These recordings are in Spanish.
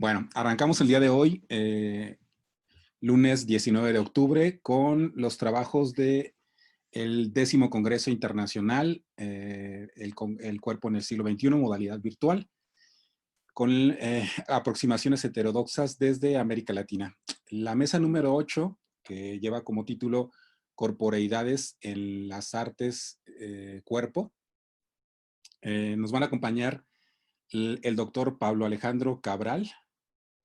Bueno, arrancamos el día de hoy, lunes 19 de octubre, con los trabajos del 10º Congreso Internacional, el Cuerpo en el Siglo XXI, modalidad virtual, con aproximaciones heterodoxas desde América Latina. La mesa número 8, que lleva como título Corporeidades en las Artes Cuerpo, nos van a acompañar el doctor Pablo Alejandro Cabral,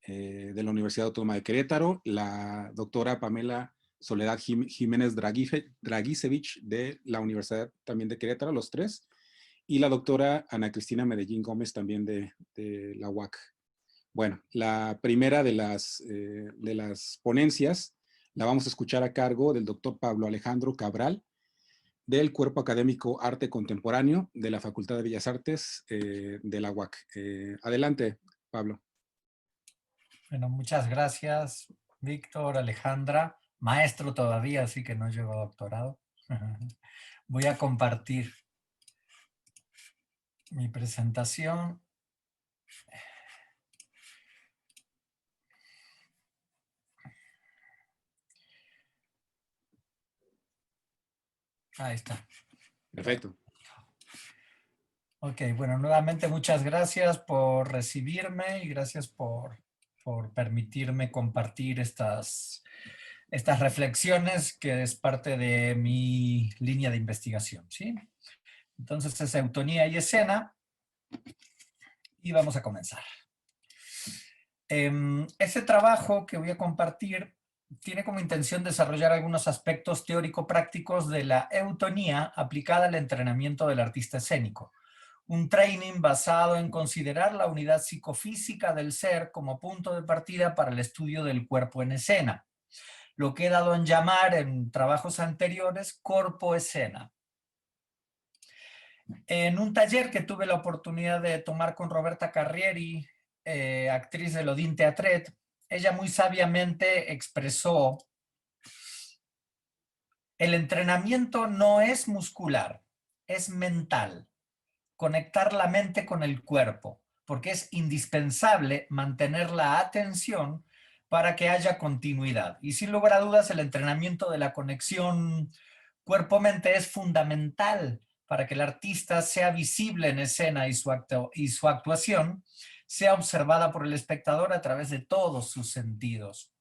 de la Universidad Autónoma de Querétaro, la doctora Pamela Soledad Jiménez Dragisevich de la Universidad también de Querétaro, los tres, y la doctora Ana Cristina Medellín Gómez también de la UAC. Bueno, la primera de las ponencias la vamos a escuchar a cargo del doctor Pablo Alejandro Cabral, del Cuerpo Académico Arte Contemporáneo de la Facultad de Bellas Artes de la UAC. Adelante, Pablo. Bueno, muchas gracias, Víctor, Alejandra. Maestro todavía, así que no llego a doctorado. Voy a compartir mi presentación. Ahí está. Perfecto. Ok, bueno, nuevamente muchas gracias por recibirme y gracias por permitirme compartir estas reflexiones que es parte de mi línea de investigación, ¿sí? Entonces es eutonía y escena y vamos a comenzar. Ese trabajo que voy a compartir tiene como intención desarrollar algunos aspectos teórico-prácticos de la eutonía aplicada al entrenamiento del artista escénico. Un training basado en considerar la unidad psicofísica del ser como punto de partida para el estudio del cuerpo en escena, lo que he dado en llamar en trabajos anteriores corpo-escena. En un taller que tuve la oportunidad de tomar con Roberta Carrieri, actriz de l'Odin Teatret, ella muy sabiamente expresó: el entrenamiento no es muscular, es mental. Conectar la mente con el cuerpo, porque es indispensable mantener la atención para que haya continuidad. Y sin lugar a dudas, el entrenamiento de la conexión cuerpo-mente es fundamental para que el artista sea visible en escena y su actuación sea observada por el espectador a través de todos sus sentidos.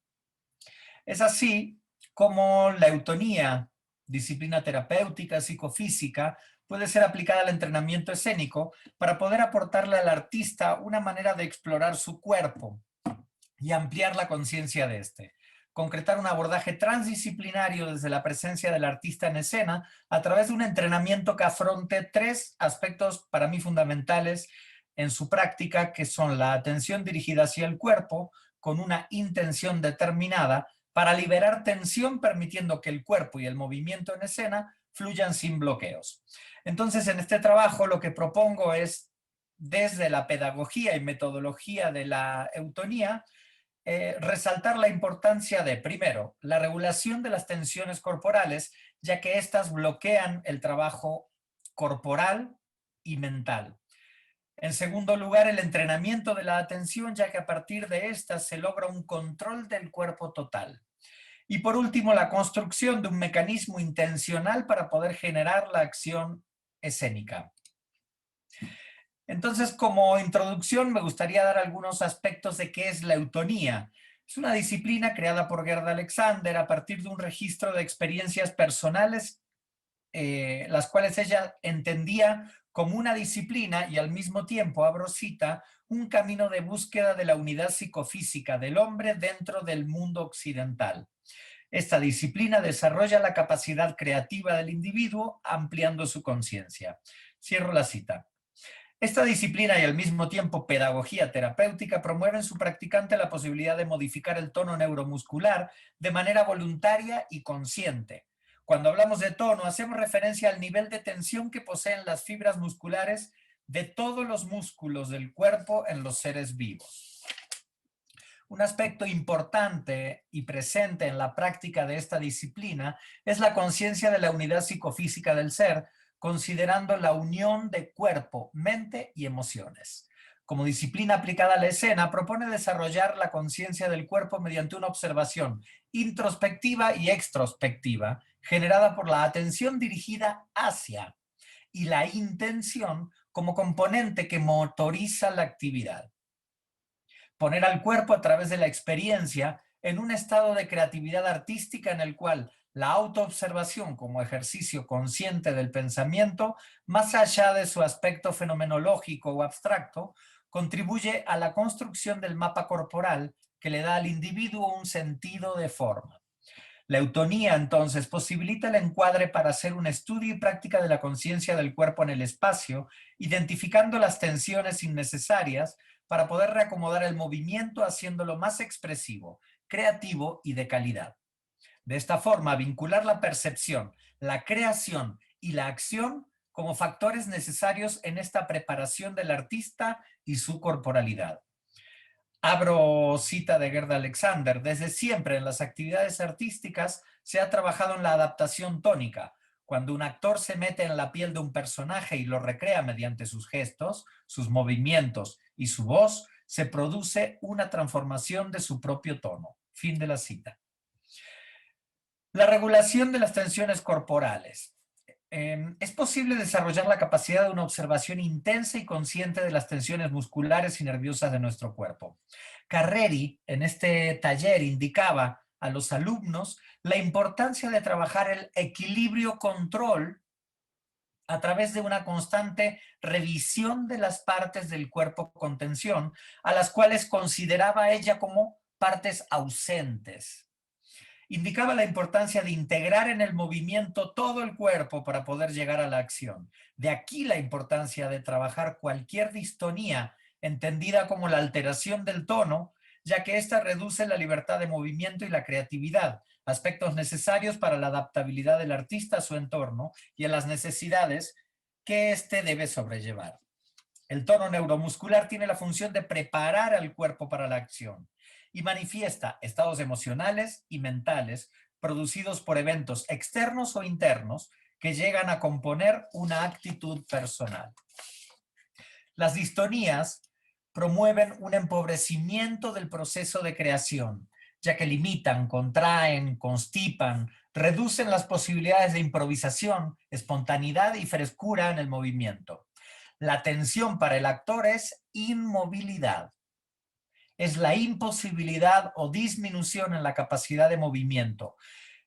Es así como la eutonía, disciplina terapéutica, psicofísica, puede ser aplicada al entrenamiento escénico para poder aportarle al artista una manera de explorar su cuerpo y ampliar la conciencia de este. Concretar un abordaje transdisciplinario desde la presencia del artista en escena a través de un entrenamiento que afronte tres aspectos para mí fundamentales en su práctica, que son la atención dirigida hacia el cuerpo con una intención determinada para liberar tensión, permitiendo que el cuerpo y el movimiento en escena fluyan sin bloqueos. Entonces, en este trabajo lo que propongo es, desde la pedagogía y metodología de la eutonía, resaltar la importancia de, primero, la regulación de las tensiones corporales, ya que éstas bloquean el trabajo corporal y mental. En segundo lugar, el entrenamiento de la atención, ya que a partir de esta se logra un control del cuerpo total. Y por último, la construcción de un mecanismo intencional para poder generar la acción escénica. Entonces, como introducción, me gustaría dar algunos aspectos de qué es la eutonía. Es una disciplina creada por Gerda Alexander a partir de un registro de experiencias personales, las cuales ella entendía como una disciplina y al mismo tiempo, abro cita, un camino de búsqueda de la unidad psicofísica del hombre dentro del mundo occidental. Esta disciplina desarrolla la capacidad creativa del individuo, ampliando su conciencia. Cierro la cita. Esta disciplina y al mismo tiempo pedagogía terapéutica promueven en su practicante la posibilidad de modificar el tono neuromuscular de manera voluntaria y consciente. Cuando hablamos de tono, hacemos referencia al nivel de tensión que poseen las fibras musculares de todos los músculos del cuerpo en los seres vivos. Un aspecto importante y presente en la práctica de esta disciplina es la conciencia de la unidad psicofísica del ser, considerando la unión de cuerpo, mente y emociones. como disciplina aplicada a la escena, propone desarrollar la conciencia del cuerpo mediante una observación introspectiva y extrospectiva, generada por la atención dirigida hacia y la intención como componente que motoriza la actividad. Poner al cuerpo a través de la experiencia en un estado de creatividad artística en el cual la autoobservación como ejercicio consciente del pensamiento, más allá de su aspecto fenomenológico o abstracto, contribuye a la construcción del mapa corporal que le da al individuo un sentido de forma. La eutonía, entonces, posibilita el encuadre para hacer un estudio y práctica de la conciencia del cuerpo en el espacio, identificando las tensiones innecesarias para poder reacomodar el movimiento haciéndolo más expresivo, creativo y de calidad. De esta forma, vincular la percepción, la creación y la acción como factores necesarios en esta preparación del artista y su corporalidad. Abro cita de Gerda Alexander. Desde siempre en las actividades artísticas se ha trabajado en la adaptación tónica. Cuando un actor se mete en la piel de un personaje y lo recrea mediante sus gestos, sus movimientos y su voz, se produce una transformación de su propio tono. Fin de la cita. La regulación de las tensiones corporales. Es posible desarrollar la capacidad de una observación intensa y consciente de las tensiones musculares y nerviosas de nuestro cuerpo. Carreri, en este taller, indicaba a los alumnos la importancia de trabajar el equilibrio-control a través de una constante revisión de las partes del cuerpo con tensión, a las cuales consideraba ella como partes ausentes. Indicaba la importancia de integrar en el movimiento todo el cuerpo para poder llegar a la acción. De aquí la importancia de trabajar cualquier distonía, entendida como la alteración del tono, ya que ésta reduce la libertad de movimiento y la creatividad, aspectos necesarios para la adaptabilidad del artista a su entorno y a las necesidades que éste debe sobrellevar. El tono neuromuscular tiene la función de preparar al cuerpo para la acción y manifiesta estados emocionales y mentales producidos por eventos externos o internos que llegan a componer una actitud personal. Las distonías promueven un empobrecimiento del proceso de creación, ya que limitan, contraen, constipan, reducen las posibilidades de improvisación, espontaneidad y frescura en el movimiento. La tensión para el actor es inmovilidad. Es la imposibilidad o disminución en la capacidad de movimiento.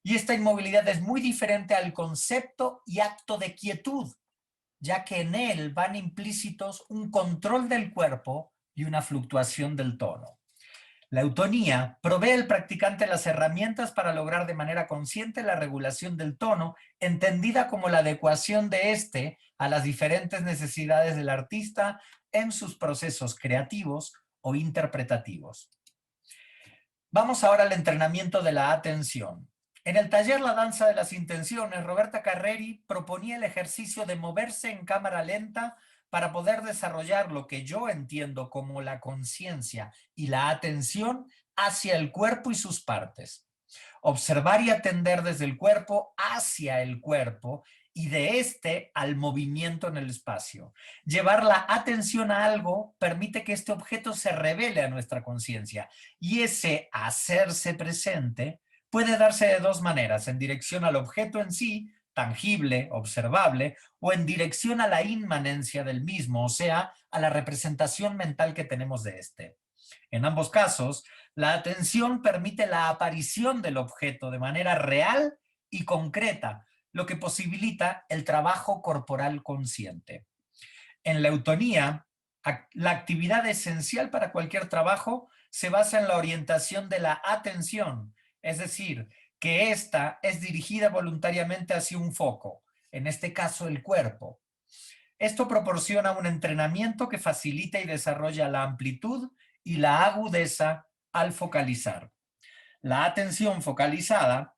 Y esta inmovilidad es muy diferente al concepto y acto de quietud, ya que en él van implícitos un control del cuerpo y una fluctuación del tono. La eutonía provee al practicante las herramientas para lograr de manera consciente la regulación del tono, entendida como la adecuación de éste a las diferentes necesidades del artista en sus procesos creativos o interpretativos. Vamos ahora al entrenamiento de la atención. En el taller La danza de las intenciones, Roberta Carreri proponía el ejercicio de moverse en cámara lenta para poder desarrollar lo que yo entiendo como la conciencia y la atención hacia el cuerpo y sus partes. Observar y atender desde el cuerpo hacia el cuerpo y de este al movimiento en el espacio. Llevar la atención a algo permite que este objeto se revele a nuestra conciencia y ese hacerse presente puede darse de dos maneras, en dirección al objeto en sí, tangible, observable, o en dirección a la inmanencia del mismo, o sea, a la representación mental que tenemos de este. En ambos casos, la atención permite la aparición del objeto de manera real y concreta, lo que posibilita el trabajo corporal consciente. En la eutonía, la actividad esencial para cualquier trabajo se basa en la orientación de la atención, es decir, que ésta es dirigida voluntariamente hacia un foco, en este caso el cuerpo. Esto proporciona un entrenamiento que facilita y desarrolla la amplitud y la agudeza al focalizar. La atención focalizada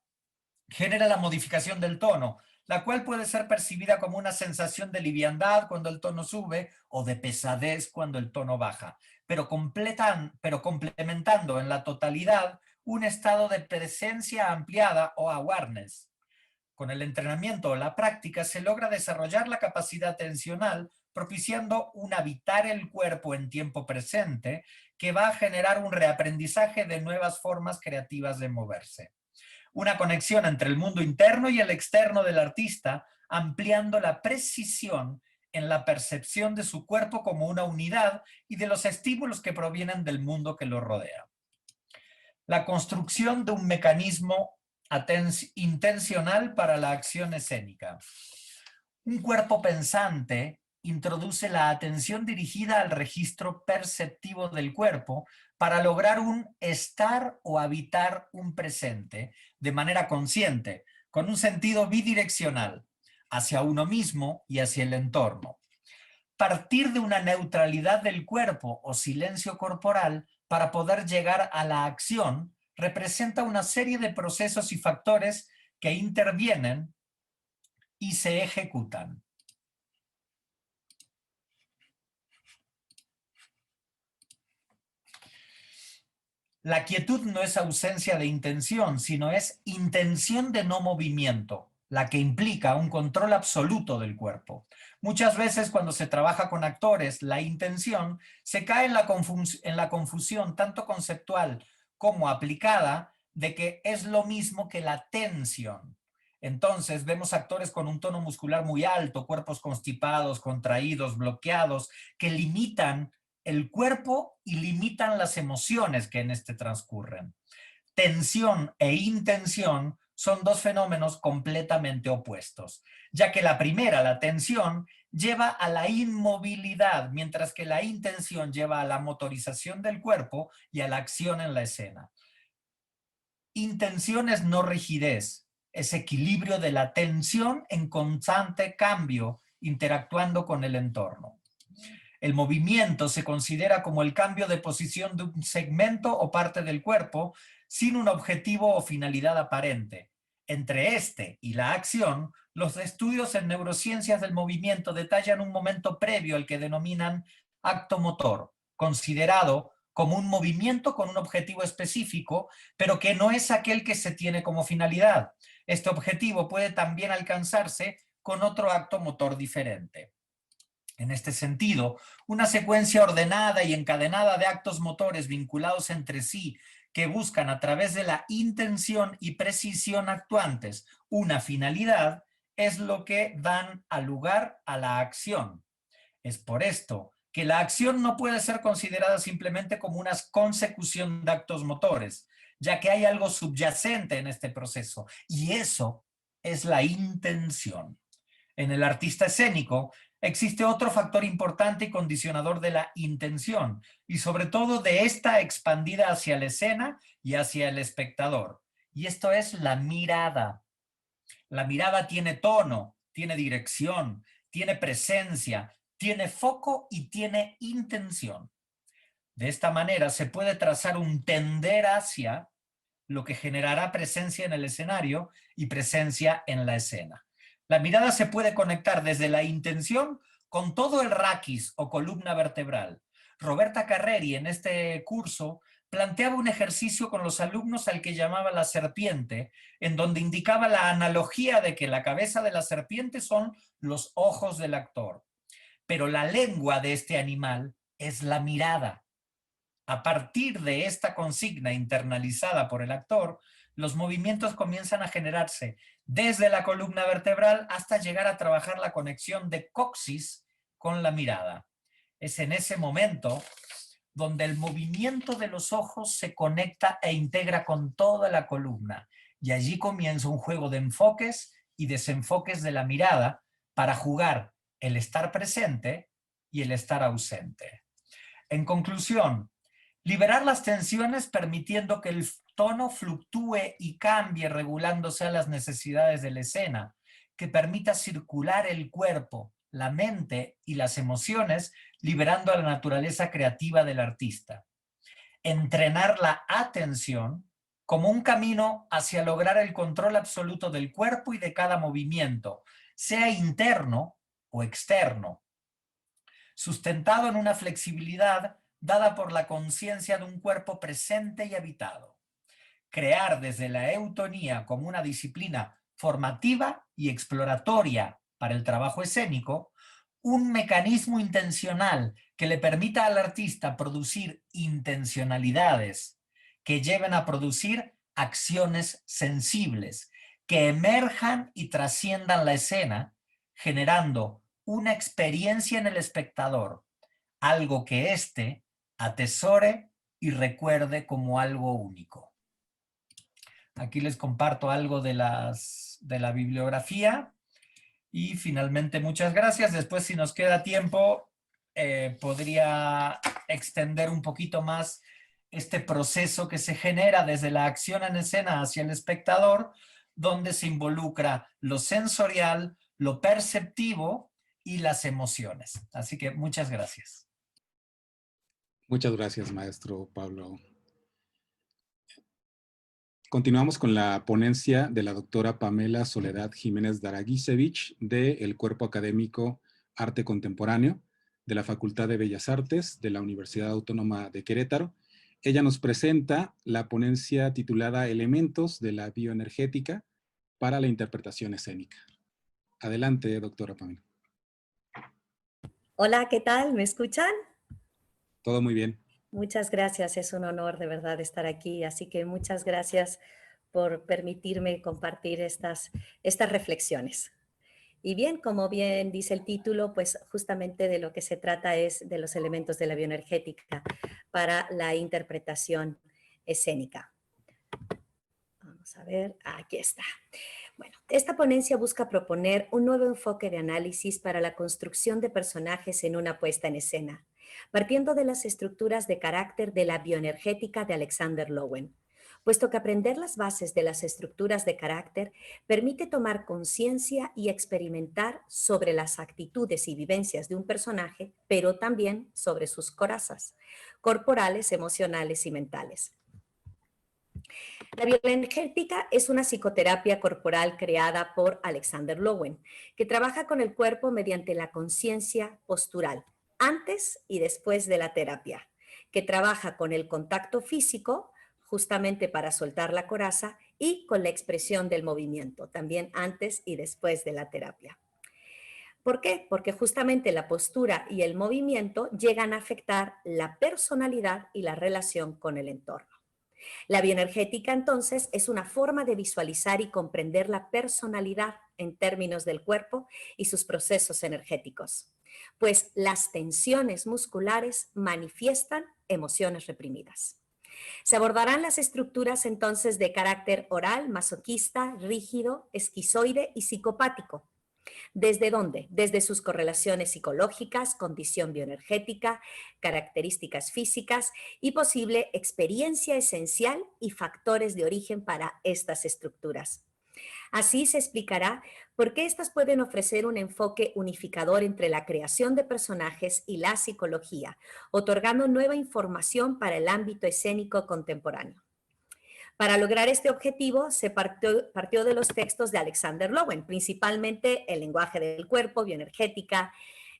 genera la modificación del tono, la cual puede ser percibida como una sensación de liviandad cuando el tono sube o de pesadez cuando el tono baja, pero complementando en la totalidad un estado de presencia ampliada o awareness. Con el entrenamiento o la práctica se logra desarrollar la capacidad atencional propiciando un habitar el cuerpo en tiempo presente que va a generar un reaprendizaje de nuevas formas creativas de moverse. Una conexión entre el mundo interno y el externo del artista, ampliando la precisión en la percepción de su cuerpo como una unidad y de los estímulos que provienen del mundo que lo rodea. La construcción de un mecanismo intencional para la acción escénica. Un cuerpo pensante introduce la atención dirigida al registro perceptivo del cuerpo para lograr un estar o habitar un presente de manera consciente, con un sentido bidireccional, hacia uno mismo y hacia el entorno. Partir de una neutralidad del cuerpo o silencio corporal para poder llegar a la acción representa una serie de procesos y factores que intervienen y se ejecutan. La quietud no es ausencia de intención, sino es intención de no movimiento, la que implica un control absoluto del cuerpo. Muchas veces cuando se trabaja con actores, la intención se cae en la confusión tanto conceptual como aplicada de que es lo mismo que la tensión. Entonces vemos actores con un tono muscular muy alto, cuerpos constipados, contraídos, bloqueados, que limitan el cuerpo y limitan las emociones que en este transcurren. Tensión e intención son dos fenómenos completamente opuestos, ya que la primera, la tensión, lleva a la inmovilidad, mientras que la intención lleva a la motorización del cuerpo y a la acción en la escena. Intención es no rigidez, es equilibrio de la tensión en constante cambio, interactuando con el entorno. El movimiento se considera como el cambio de posición de un segmento o parte del cuerpo sin un objetivo o finalidad aparente. Entre este y la acción, los estudios en neurociencias del movimiento detallan un momento previo al que denominan acto motor, considerado como un movimiento con un objetivo específico, pero que no es aquel que se tiene como finalidad. Este objetivo puede también alcanzarse con otro acto motor diferente. En este sentido, una secuencia ordenada y encadenada de actos motores vinculados entre sí que buscan a través de la intención y precisión actuantes una finalidad es lo que dan lugar a la acción. Es por esto que la acción no puede ser considerada simplemente como una consecución de actos motores, ya que hay algo subyacente en este proceso, y eso es la intención. En el artista escénico existe otro factor importante y condicionador de la intención, y sobre todo de esta expandida hacia la escena y hacia el espectador. Y esto es la mirada. La mirada tiene tono, tiene dirección, tiene presencia, tiene foco y tiene intención. De esta manera se puede trazar un tender hacia lo que generará presencia en el escenario y presencia en la escena. La mirada se puede conectar desde la intención con todo el raquis o columna vertebral. Roberta Carreri en este curso planteaba un ejercicio con los alumnos al que llamaba la serpiente, en donde indicaba la analogía de que la cabeza de la serpiente son los ojos del actor, pero la lengua de este animal es la mirada. A partir de esta consigna internalizada por el actor, los movimientos comienzan a generarse desde la columna vertebral hasta llegar a trabajar la conexión de coxis con la mirada. Es en ese momento donde el movimiento de los ojos se conecta e integra con toda la columna, y allí comienza un juego de enfoques y desenfoques de la mirada para jugar el estar presente y el estar ausente. En conclusión, liberar las tensiones permitiendo que el tono fluctúe y cambie regulándose a las necesidades de la escena, que permita circular el cuerpo, la mente y las emociones, liberando a la naturaleza creativa del artista. Entrenar la atención como un camino hacia lograr el control absoluto del cuerpo y de cada movimiento, sea interno o externo, sustentado en una flexibilidad dada por la conciencia de un cuerpo presente y habitado. Crear desde la eutonía como una disciplina formativa y exploratoria para el trabajo escénico, un mecanismo intencional que le permita al artista producir intencionalidades que lleven a producir acciones sensibles, que emerjan y trasciendan la escena, generando una experiencia en el espectador, algo que éste atesore y recuerde como algo único. Aquí les comparto algo de la bibliografía. Y finalmente, muchas gracias. Después, si nos queda tiempo, podría extender un poquito más este proceso que se genera desde la acción en escena hacia el espectador, donde se involucra lo sensorial, lo perceptivo y las emociones. Así que muchas gracias. Muchas gracias, maestro Pablo. Continuamos con la ponencia de la doctora Pamela Soledad Jiménez Daraguisevich del Cuerpo Académico Arte Contemporáneo de la Facultad de Bellas Artes de la Universidad Autónoma de Querétaro. Ella nos presenta la ponencia titulada Elementos de la bioenergética para la interpretación escénica. Adelante, doctora Pamela. Hola, ¿qué tal? ¿Me escuchan? Todo muy bien. Muchas gracias, es un honor de verdad estar aquí, así que muchas gracias por permitirme compartir estas reflexiones. Y bien, como bien dice el título, pues justamente de lo que se trata es de los elementos de la bioenergética para la interpretación escénica. Vamos a ver, aquí está. Bueno, esta ponencia busca proponer un nuevo enfoque de análisis para la construcción de personajes en una puesta en escena, partiendo de las estructuras de carácter de la bioenergética de Alexander Lowen, puesto que aprender las bases de las estructuras de carácter permite tomar conciencia y experimentar sobre las actitudes y vivencias de un personaje, pero también sobre sus corazas, corporales, emocionales y mentales. La bioenergética es una psicoterapia corporal creada por Alexander Lowen, que trabaja con el cuerpo mediante la conciencia postural, antes y después de la terapia, que trabaja con el contacto físico, justamente para soltar la coraza, y con la expresión del movimiento, también antes y después de la terapia. ¿Por qué? Porque justamente la postura y el movimiento llegan a afectar la personalidad y la relación con el entorno. La bioenergética, entonces, es una forma de visualizar y comprender la personalidad en términos del cuerpo y sus procesos energéticos, pues las tensiones musculares manifiestan emociones reprimidas. Se abordarán las estructuras entonces de carácter oral, masoquista, rígido, esquizoide y psicopático. ¿Desde dónde? Desde sus correlaciones psicológicas, condición bioenergética, características físicas y posible experiencia esencial y factores de origen para estas estructuras. Así se explicará por qué estas pueden ofrecer un enfoque unificador entre la creación de personajes y la psicología, otorgando nueva información para el ámbito escénico contemporáneo. Para lograr este objetivo se partió de los textos de Alexander Lowen, principalmente El lenguaje del cuerpo, bioenergética,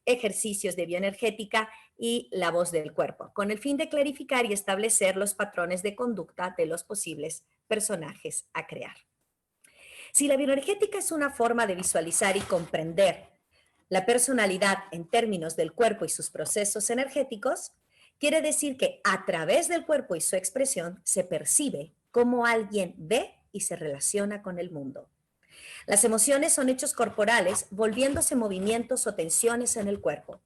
ejercicios de bioenergética y la voz del cuerpo, con el fin de clarificar y establecer los patrones de conducta de los posibles personajes a crear. Si la bioenergética es una forma de visualizar y comprender la personalidad en términos del cuerpo y sus procesos energéticos, quiere decir que a través del cuerpo y su expresión se percibe cómo alguien ve y se relaciona con el mundo. Las emociones son hechos corporales, volviéndose movimientos o tensiones en el cuerpo.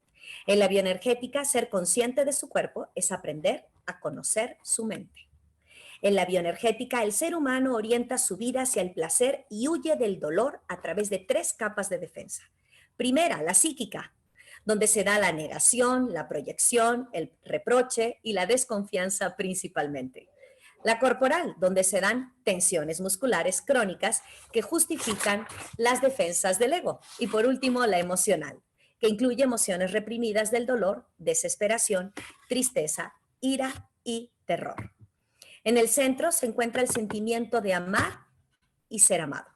En la bioenergética, ser consciente de su cuerpo es aprender a conocer su mente. En la bioenergética, el ser humano orienta su vida hacia el placer y huye del dolor a través de 3 capas de defensa. Primera, la psíquica, donde se da la negación, la proyección, el reproche y la desconfianza principalmente. La corporal, donde se dan tensiones musculares crónicas que justifican las defensas del ego. Y por último, la emocional, que incluye emociones reprimidas del dolor, desesperación, tristeza, ira y terror. En el centro se encuentra el sentimiento de amar y ser amado.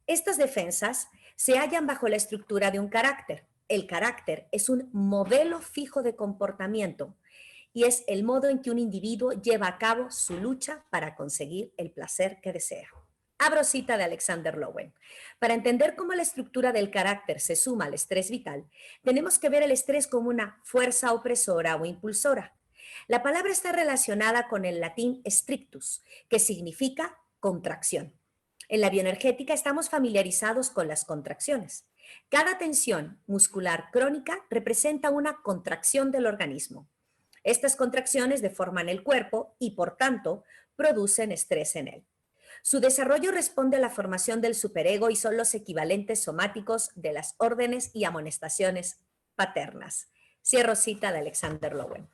Estas defensas se hallan bajo la estructura de un carácter. El carácter es un modelo fijo de comportamiento y es el modo en que un individuo lleva a cabo su lucha para conseguir el placer que desea. Abro cita de Alexander Lowen. Para entender cómo la estructura del carácter se suma al estrés vital, tenemos que ver el estrés como una fuerza opresora o impulsora. La palabra está relacionada con el latín strictus, que significa contracción. En la bioenergética estamos familiarizados con las contracciones. Cada tensión muscular crónica representa una contracción del organismo. Estas contracciones deforman el cuerpo y, por tanto, producen estrés en él. Su desarrollo responde a la formación del superego y son los equivalentes somáticos de las órdenes y amonestaciones paternas. Cierro cita de Alexander Lowen.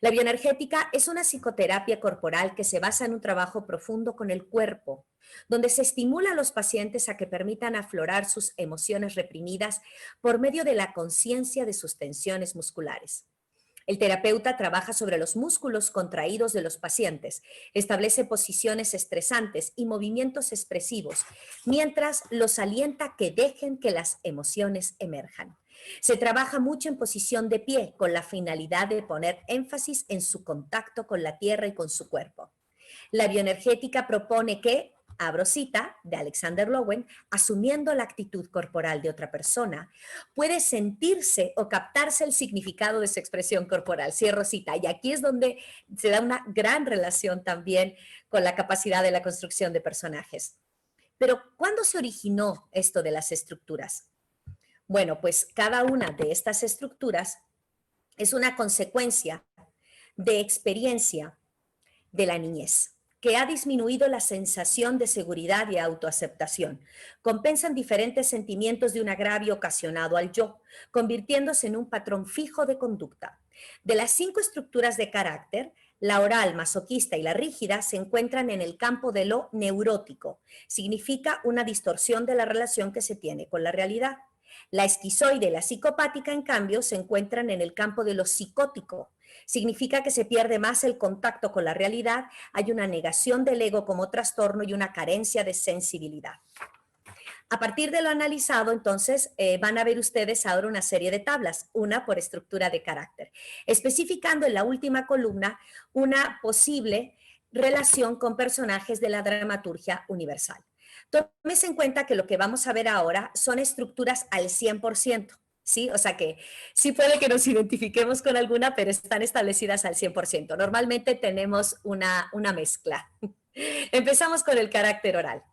La bioenergética es una psicoterapia corporal que se basa en un trabajo profundo con el cuerpo, donde se estimula a los pacientes a que permitan aflorar sus emociones reprimidas por medio de la conciencia de sus tensiones musculares. El terapeuta trabaja sobre los músculos contraídos de los pacientes, establece posiciones estresantes y movimientos expresivos, mientras los alienta a que dejen que las emociones emerjan. Se trabaja mucho en posición de pie, con la finalidad de poner énfasis en su contacto con la tierra y con su cuerpo. La bioenergética propone que, abro cita de Alexander Lowen, asumiendo la actitud corporal de otra persona, puede sentirse o captarse el significado de su expresión corporal. Cierro cita. Y aquí es donde se da una gran relación también con la capacidad de la construcción de personajes. Pero, ¿cuándo se originó esto de las estructuras? Bueno, pues cada una de estas estructuras es una consecuencia de experiencia de la niñez, que ha disminuido la sensación de seguridad y autoaceptación. Compensan diferentes sentimientos de un agravio ocasionado al yo, convirtiéndose en un patrón fijo de conducta. De las 5 estructuras de carácter, la oral, masoquista y la rígida se encuentran en el campo de lo neurótico. Significa una distorsión de la relación que se tiene con la realidad. La esquizoide y la psicopática, en cambio, se encuentran en el campo de lo psicótico. Significa que se pierde más el contacto con la realidad, hay una negación del ego como trastorno y una carencia de sensibilidad. A partir de lo analizado, entonces, van a ver ustedes ahora una serie de tablas, una por estructura de carácter, especificando en la última columna una posible relación con personajes de la dramaturgia universal. Tómese en cuenta que lo que vamos a ver ahora son estructuras al 100%, ¿sí? O sea que sí puede que nos identifiquemos con alguna, pero están establecidas al 100%. Normalmente tenemos una mezcla. Empezamos con el carácter oral.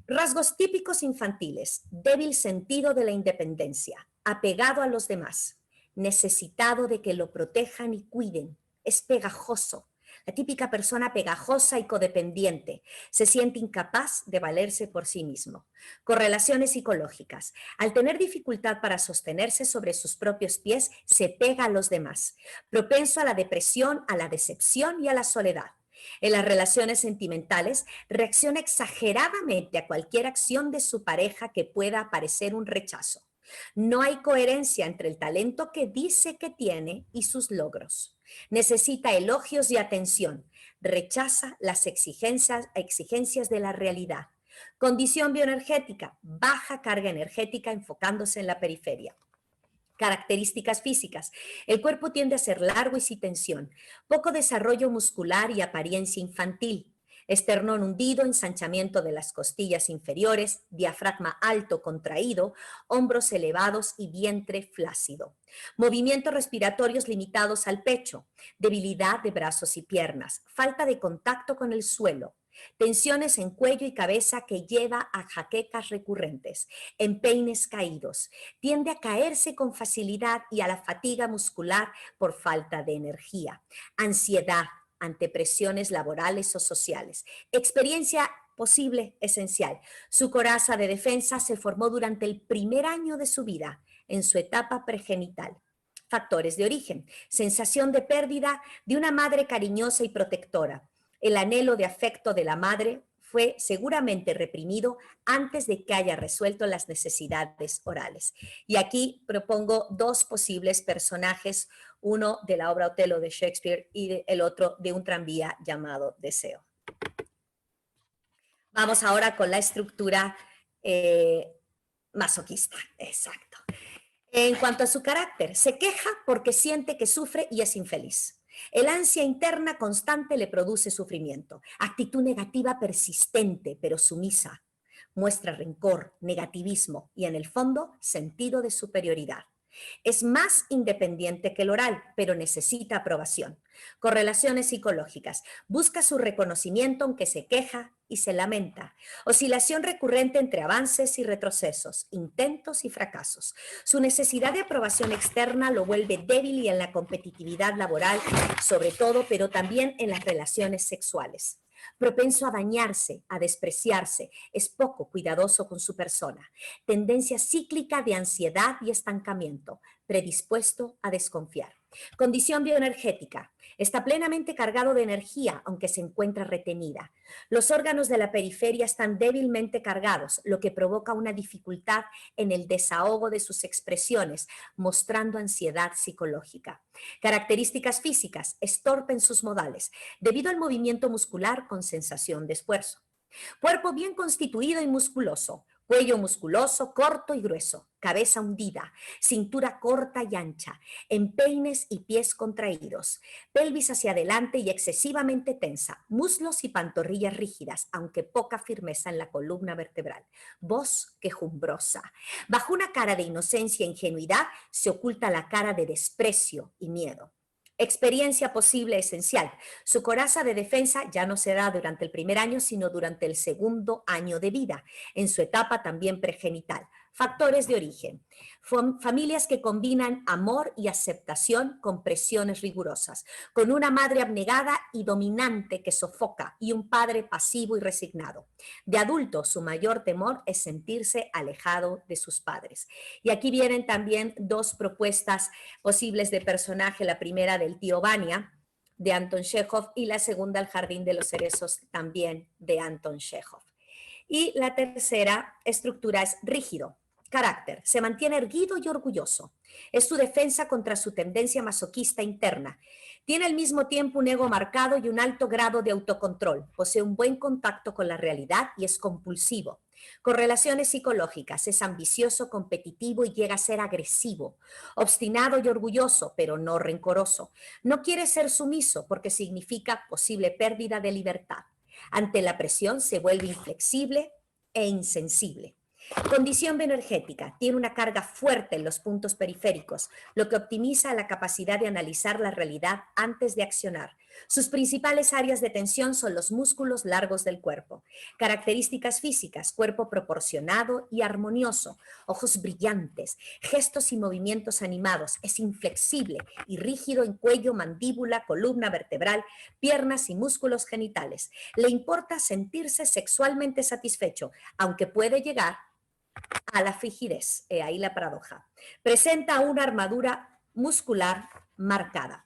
Rasgos típicos infantiles: débil sentido de la independencia, apegado a los demás, necesitado de que lo protejan y cuiden, es pegajoso. La típica persona pegajosa y codependiente, se siente incapaz de valerse por sí mismo. Correlaciones psicológicas. Al tener dificultad para sostenerse sobre sus propios pies, se pega a los demás. Propenso a la depresión, a la decepción y a la soledad. En las relaciones sentimentales, reacciona exageradamente a cualquier acción de su pareja que pueda parecer un rechazo. No hay coherencia entre el talento que dice que tiene y sus logros. Necesita elogios y atención. Rechaza las exigencias de la realidad. Condición bioenergética: baja carga energética enfocándose en la periferia. Características físicas. El cuerpo tiende a ser largo y sin tensión. Poco desarrollo muscular y apariencia infantil. Esternón hundido, ensanchamiento de las costillas inferiores, diafragma alto contraído, hombros elevados y vientre flácido. Movimientos respiratorios limitados al pecho, debilidad de brazos y piernas, falta de contacto con el suelo, tensiones en cuello y cabeza que lleva a jaquecas recurrentes, empeines caídos, tiende a caerse con facilidad y a la fatiga muscular por falta de energía, ansiedad ante presiones laborales o sociales. Experiencia posible esencial. Su coraza de defensa se formó durante el primer año de su vida, en su etapa pregenital. Factores de origen. Sensación de pérdida de una madre cariñosa y protectora. El anhelo de afecto de la madre fue seguramente reprimido antes de que haya resuelto las necesidades orales. Y aquí propongo 2 posibles personajes, uno de la obra Otelo de Shakespeare y el otro de un tranvía llamado Deseo. Vamos ahora con la estructura masoquista. Exacto. En cuanto a su carácter, se queja porque siente que sufre y es infeliz. El ansia interna constante le produce sufrimiento. Actitud negativa persistente, pero sumisa. Muestra rencor, negativismo y, en el fondo, sentido de superioridad. Es más independiente que el oral, pero necesita aprobación. Correlaciones psicológicas. Busca su reconocimiento aunque se queja y se lamenta. Oscilación recurrente entre avances y retrocesos, intentos y fracasos. Su necesidad de aprobación externa lo vuelve débil y en la competitividad laboral, sobre todo, pero también en las relaciones sexuales. Propenso a dañarse, a despreciarse, es poco cuidadoso con su persona. Tendencia cíclica de ansiedad y estancamiento, predispuesto a desconfiar. Condición bioenergética. Está plenamente cargado de energía, aunque se encuentra retenida. Los órganos de la periferia están débilmente cargados, lo que provoca una dificultad en el desahogo de sus expresiones, mostrando ansiedad psicológica. Características físicas. Es torpe en sus modales, debido al movimiento muscular con sensación de esfuerzo. Cuerpo bien constituido y musculoso. Cuello musculoso, corto y grueso. Cabeza hundida. Cintura corta y ancha. Empeines y pies contraídos. Pelvis hacia adelante y excesivamente tensa. Muslos y pantorrillas rígidas, aunque poca firmeza en la columna vertebral. Voz quejumbrosa. Bajo una cara de inocencia e ingenuidad se oculta la cara de desprecio y miedo. Experiencia posible esencial. Su coraza de defensa ya no se da durante el primer año, sino durante el segundo año de vida, en su etapa también pregenital. Factores de origen. Familias que combinan amor y aceptación con presiones rigurosas, con una madre abnegada y dominante que sofoca y un padre pasivo y resignado. De adulto, su mayor temor es sentirse alejado de sus padres. Y aquí vienen también dos propuestas posibles de personaje, la primera del tío Vania, de Anton Chekhov, y la segunda, El jardín de los cerezos, también de Anton Chekhov. Y la tercera estructura es rígido. Carácter. Se mantiene erguido y orgulloso. Es su defensa contra su tendencia masoquista interna. Tiene al mismo tiempo un ego marcado y un alto grado de autocontrol. Posee un buen contacto con la realidad y es compulsivo. Correlaciones psicológicas. Es ambicioso, competitivo y llega a ser agresivo. Obstinado y orgulloso, pero no rencoroso. No quiere ser sumiso porque significa posible pérdida de libertad. Ante la presión se vuelve inflexible e insensible. Condición bioenergética. Tiene una carga fuerte en los puntos periféricos, lo que optimiza la capacidad de analizar la realidad antes de accionar. Sus principales áreas de tensión son los músculos largos del cuerpo. Características físicas. Cuerpo proporcionado y armonioso. Ojos brillantes. Gestos y movimientos animados. Es inflexible y rígido en cuello, mandíbula, columna vertebral, piernas y músculos genitales. Le importa sentirse sexualmente satisfecho, aunque puede llegar a la frigidez. Ahí la paradoja. Presenta una armadura muscular marcada.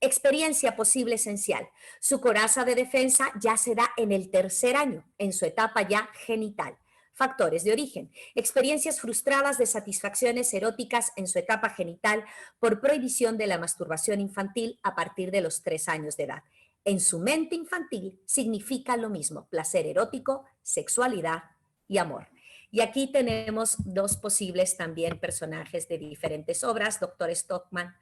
Experiencia posible esencial. Su coraza de defensa ya se da en el tercer año, en su etapa ya genital. Factores de origen. Experiencias frustradas de satisfacciones eróticas en su etapa genital por prohibición de la masturbación infantil a partir de los 3 años de edad. En su mente infantil significa lo mismo: placer erótico, sexualidad y amor. Y aquí tenemos dos posibles también personajes de diferentes obras: Dr. Stockman,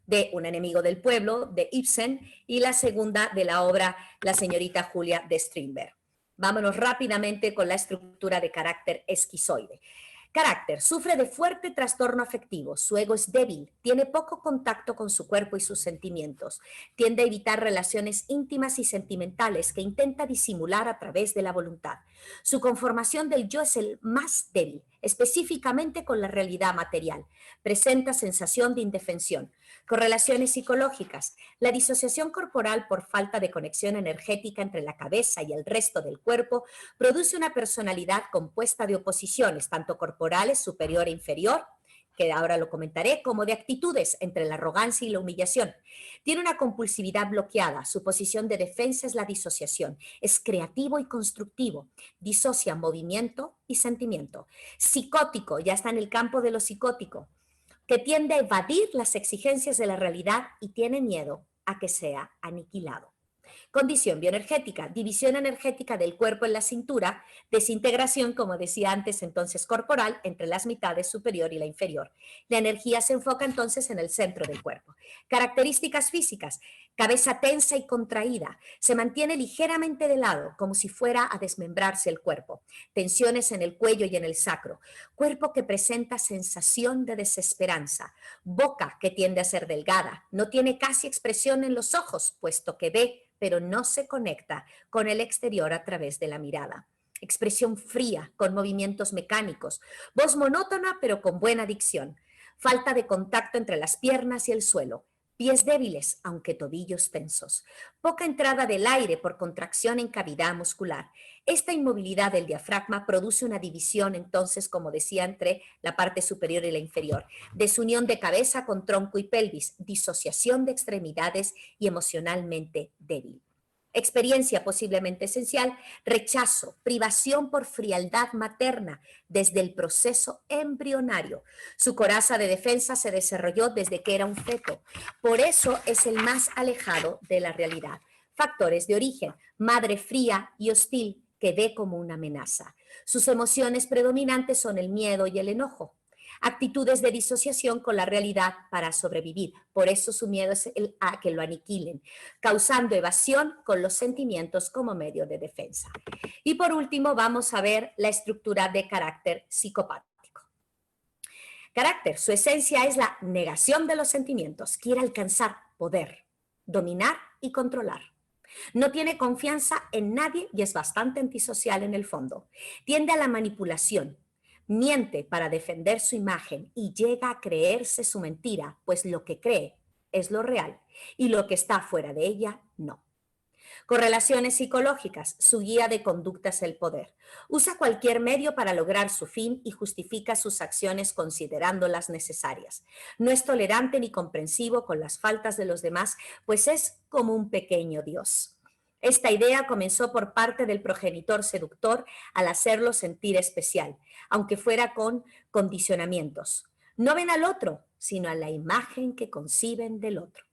de Un enemigo del pueblo, de Ibsen, y la segunda de la obra La señorita Julia, de Strindberg. Vámonos rápidamente con la estructura de carácter esquizoide. Carácter. Sufre de fuerte trastorno afectivo. Su ego es débil. Tiene poco contacto con su cuerpo y sus sentimientos. Tiende a evitar relaciones íntimas y sentimentales que intenta disimular a través de la voluntad. Su conformación del yo es el más débil, específicamente con la realidad material. Presenta sensación de indefensión. Correlaciones psicológicas. La disociación corporal por falta de conexión energética entre la cabeza y el resto del cuerpo produce una personalidad compuesta de oposiciones, tanto corporales, superior e inferior, que ahora lo comentaré, como de actitudes entre la arrogancia y la humillación. Tiene una compulsividad bloqueada. Su posición de defensa es la disociación. Es creativo y constructivo. Disocia movimiento y sentimiento. Psicótico, ya está en el campo de lo psicótico, que tiende a evadir las exigencias de la realidad y tiene miedo a que sea aniquilado. Condición bioenergética, división energética del cuerpo en la cintura, desintegración, como decía antes, entonces corporal, entre las mitades superior y la inferior. La energía se enfoca entonces en el centro del cuerpo. Características físicas, cabeza tensa y contraída, se mantiene ligeramente de lado, como si fuera a desmembrarse el cuerpo. Tensiones en el cuello y en el sacro. Cuerpo que presenta sensación de desesperanza. Boca que tiende a ser delgada. No tiene casi expresión en los ojos, puesto que ve, pero no se conecta con el exterior a través de la mirada. Expresión fría, con movimientos mecánicos. Voz monótona, pero con buena dicción. Falta de contacto entre las piernas y el suelo. Pies débiles, aunque tobillos tensos. Poca entrada del aire por contracción en cavidad muscular. Esta inmovilidad del diafragma produce una división, entonces, como decía, entre la parte superior y la inferior. Desunión de cabeza con tronco y pelvis. Disociación de extremidades y emocionalmente débil. Experiencia posiblemente esencial, rechazo, privación por frialdad materna desde el proceso embrionario. Su coraza de defensa se desarrolló desde que era un feto. Por eso es el más alejado de la realidad. Factores de origen, madre fría y hostil que ve como una amenaza. Sus emociones predominantes son el miedo y el enojo. Actitudes de disociación con la realidad para sobrevivir. Por eso su miedo es a que lo aniquilen, causando evasión con los sentimientos como medio de defensa. Y por último, vamos a ver la estructura de carácter psicopático. Carácter, su esencia es la negación de los sentimientos. Quiere alcanzar poder, dominar y controlar. No tiene confianza en nadie y es bastante antisocial en el fondo. Tiende a la manipulación. Miente para defender su imagen y llega a creerse su mentira, pues lo que cree es lo real y lo que está fuera de ella, no. Correlaciones psicológicas, su guía de conducta es el poder. Usa cualquier medio para lograr su fin y justifica sus acciones considerándolas necesarias. No es tolerante ni comprensivo con las faltas de los demás, pues es como un pequeño Dios. Esta idea comenzó por parte del progenitor seductor al hacerlo sentir especial, aunque fuera con condicionamientos. No ven al otro, sino a la imagen que conciben del otro.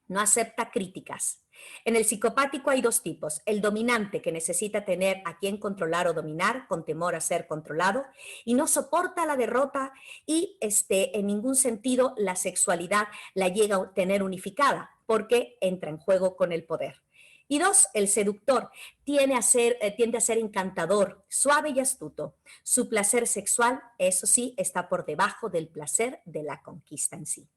No acepta críticas. En el psicopático hay dos tipos, el dominante que necesita tener a quien controlar o dominar con temor a ser controlado y no soporta la derrota y en ningún sentido la sexualidad la llega a tener unificada porque entra en juego con el poder. Y dos, el seductor tiende a ser encantador, suave y astuto. Su placer sexual, eso sí, está por debajo del placer de la conquista en sí.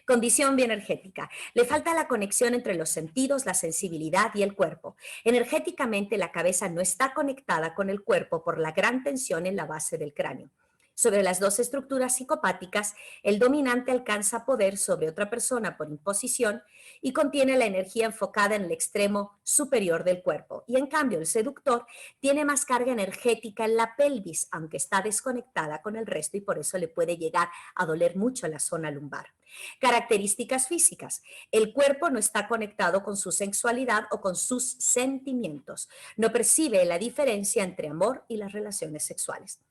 Condición bioenergética. Le falta la conexión entre los sentidos, la sensibilidad y el cuerpo. Energéticamente, la cabeza no está conectada con el cuerpo por la gran tensión en la base del cráneo. Sobre las dos estructuras psicopáticas, el dominante alcanza poder sobre otra persona por imposición y contiene la energía enfocada en el extremo superior del cuerpo. Y en cambio, el seductor tiene más carga energética en la pelvis, aunque está desconectada con el resto y por eso le puede llegar a doler mucho la zona lumbar. Características físicas. El cuerpo no está conectado con su sexualidad o con sus sentimientos. No percibe la diferencia entre amor y las relaciones sexuales.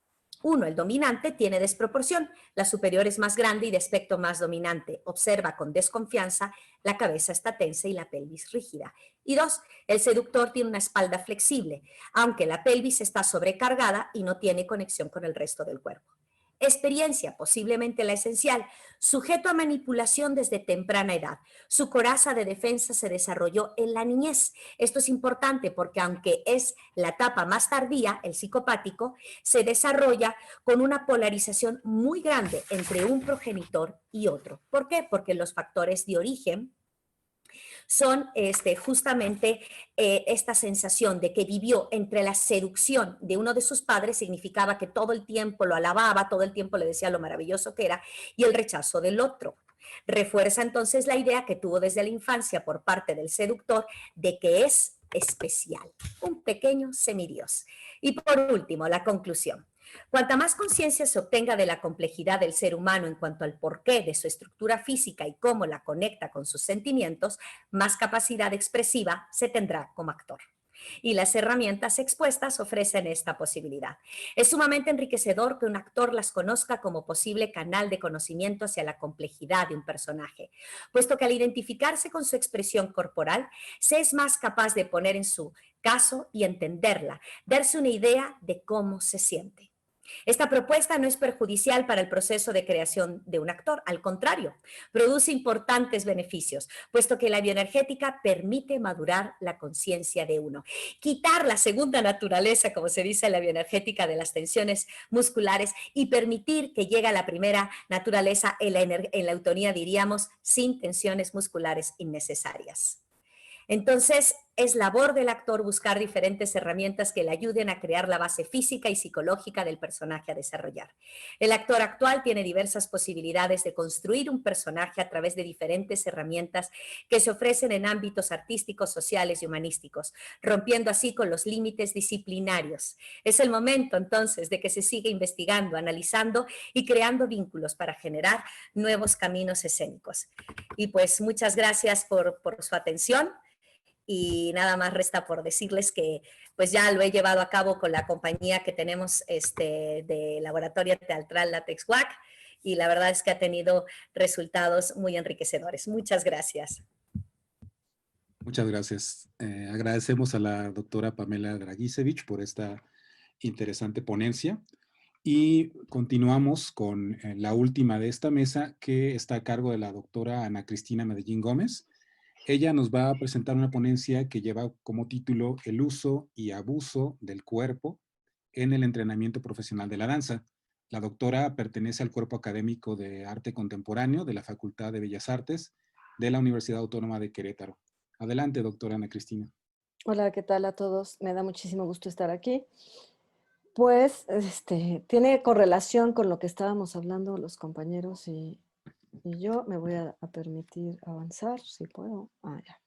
1. El dominante tiene desproporción. La superior es más grande y de aspecto más dominante. Observa con desconfianza, la cabeza está tensa y la pelvis rígida. Y 2. El seductor tiene una espalda flexible, aunque la pelvis está sobrecargada y no tiene conexión con el resto del cuerpo. Experiencia, posiblemente la esencial, sujeto a manipulación desde temprana edad. Su coraza de defensa se desarrolló en la niñez. Esto es importante porque aunque es la etapa más tardía, el psicopático, se desarrolla con una polarización muy grande entre un progenitor y otro. ¿Por qué? Porque los factores de origen son justamente esta sensación de que vivió entre la seducción de uno de sus padres, significaba que todo el tiempo lo alababa, todo el tiempo le decía lo maravilloso que era, y el rechazo del otro. Refuerza entonces la idea que tuvo desde la infancia por parte del seductor de que es especial, un pequeño semidios. Y por último, la conclusión. Cuanta más conciencia se obtenga de la complejidad del ser humano en cuanto al porqué de su estructura física y cómo la conecta con sus sentimientos, más capacidad expresiva se tendrá como actor. Y las herramientas expuestas ofrecen esta posibilidad. Es sumamente enriquecedor que un actor las conozca como posible canal de conocimiento hacia la complejidad de un personaje, puesto que al identificarse con su expresión corporal, se es más capaz de poner en su caso y entenderla, darse una idea de cómo se siente. Esta propuesta no es perjudicial para el proceso de creación de un actor, al contrario, produce importantes beneficios, puesto que la bioenergética permite madurar la conciencia de uno. Quitar la segunda naturaleza, como se dice en la bioenergética, de las tensiones musculares y permitir que llegue a la primera naturaleza en la eutonía, diríamos, sin tensiones musculares innecesarias. Entonces, es labor del actor buscar diferentes herramientas que le ayuden a crear la base física y psicológica del personaje a desarrollar. El actor actual tiene diversas posibilidades de construir un personaje a través de diferentes herramientas que se ofrecen en ámbitos artísticos, sociales y humanísticos, rompiendo así con los límites disciplinarios. Es el momento entonces de que se siga investigando, analizando y creando vínculos para generar nuevos caminos escénicos. Y pues muchas gracias por su atención. Y nada más resta por decirles que pues ya lo he llevado a cabo con la compañía que tenemos de Laboratorio Teatral Látex WAC y la verdad es que ha tenido resultados muy enriquecedores. Muchas gracias. Muchas gracias. Agradecemos a la doctora Pamela Dragisevich por esta interesante ponencia y continuamos con la última de esta mesa que está a cargo de la doctora Ana Cristina Medellín Gómez. Ella nos va a presentar una ponencia que lleva como título El uso y abuso del cuerpo en el entrenamiento profesional de la danza. La doctora pertenece al cuerpo académico de arte contemporáneo de la Facultad de Bellas Artes de la Universidad Autónoma de Querétaro. Adelante, doctora Ana Cristina. Hola, ¿qué tal a todos? Me da muchísimo gusto estar aquí. Pues, tiene correlación con lo que estábamos hablando los compañeros y yo me voy a permitir avanzar, si puedo. Ya.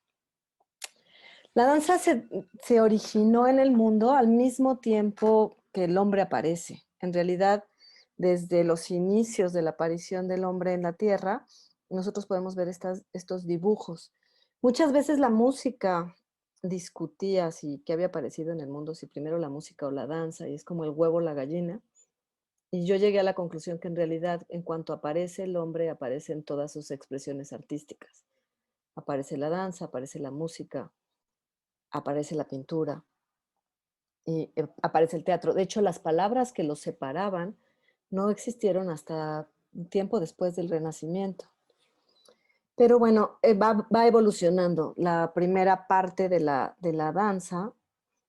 La danza se originó en el mundo al mismo tiempo que el hombre aparece. En realidad, desde los inicios de la aparición del hombre en la Tierra, nosotros podemos ver estos dibujos. Muchas veces la música discutía si qué había aparecido en el mundo, si primero la música o la danza, y es como el huevo o la gallina. Y yo llegué a la conclusión que en realidad, en cuanto aparece el hombre, aparecen todas sus expresiones artísticas. Aparece la danza, aparece la música, aparece la pintura y aparece el teatro. De hecho, las palabras que los separaban no existieron hasta un tiempo después del Renacimiento. Pero bueno, va evolucionando. La primera parte de la danza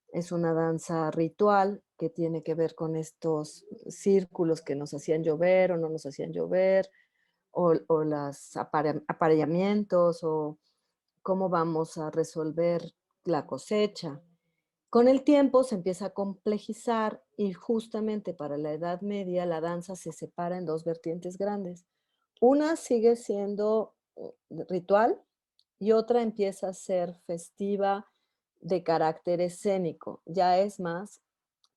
es una danza ritual que tiene que ver con estos círculos que nos hacían llover o no nos hacían llover, o los apareamientos, o cómo vamos a resolver la cosecha. Con el tiempo se empieza a complejizar y justamente para la Edad Media la danza se separa en dos vertientes grandes. Una sigue siendo ritual y otra empieza a ser festiva de carácter escénico. Ya es más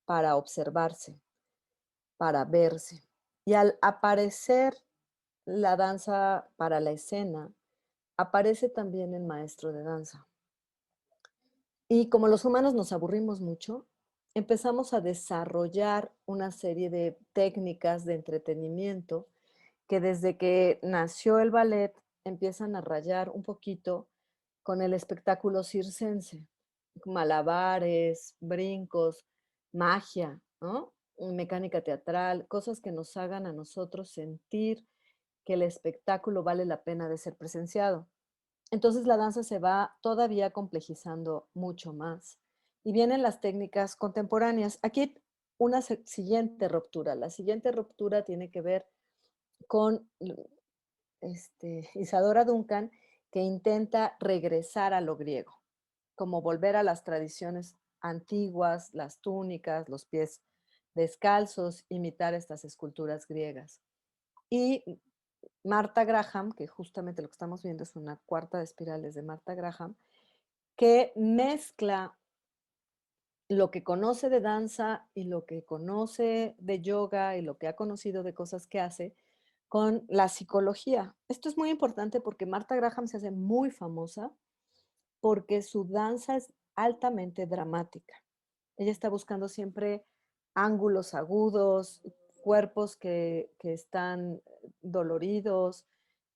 para observarse, para verse. Y al aparecer la danza para la escena, aparece también el maestro de danza. Y como los humanos nos aburrimos mucho, empezamos a desarrollar una serie de técnicas de entretenimiento que desde que nació el ballet empiezan a rayar un poquito con el espectáculo circense. Malabares, brincos, magia, ¿no? Mecánica teatral, cosas que nos hagan a nosotros sentir que el espectáculo vale la pena de ser presenciado. Entonces la danza se va todavía complejizando mucho más. Y vienen las técnicas contemporáneas. Aquí una siguiente ruptura. La siguiente ruptura tiene que ver con Isadora Duncan, que intenta regresar a lo griego, como volver a las tradiciones antiguas, las túnicas, los pies descalzos, imitar estas esculturas griegas. Y Martha Graham, que justamente lo que estamos viendo es una cuarta de espirales de Martha Graham, que mezcla lo que conoce de danza y lo que conoce de yoga y lo que ha conocido de cosas que hace con la psicología. Esto es muy importante porque Martha Graham se hace muy famosa porque su danza es altamente dramática. Ella está buscando siempre ángulos agudos, cuerpos que están doloridos,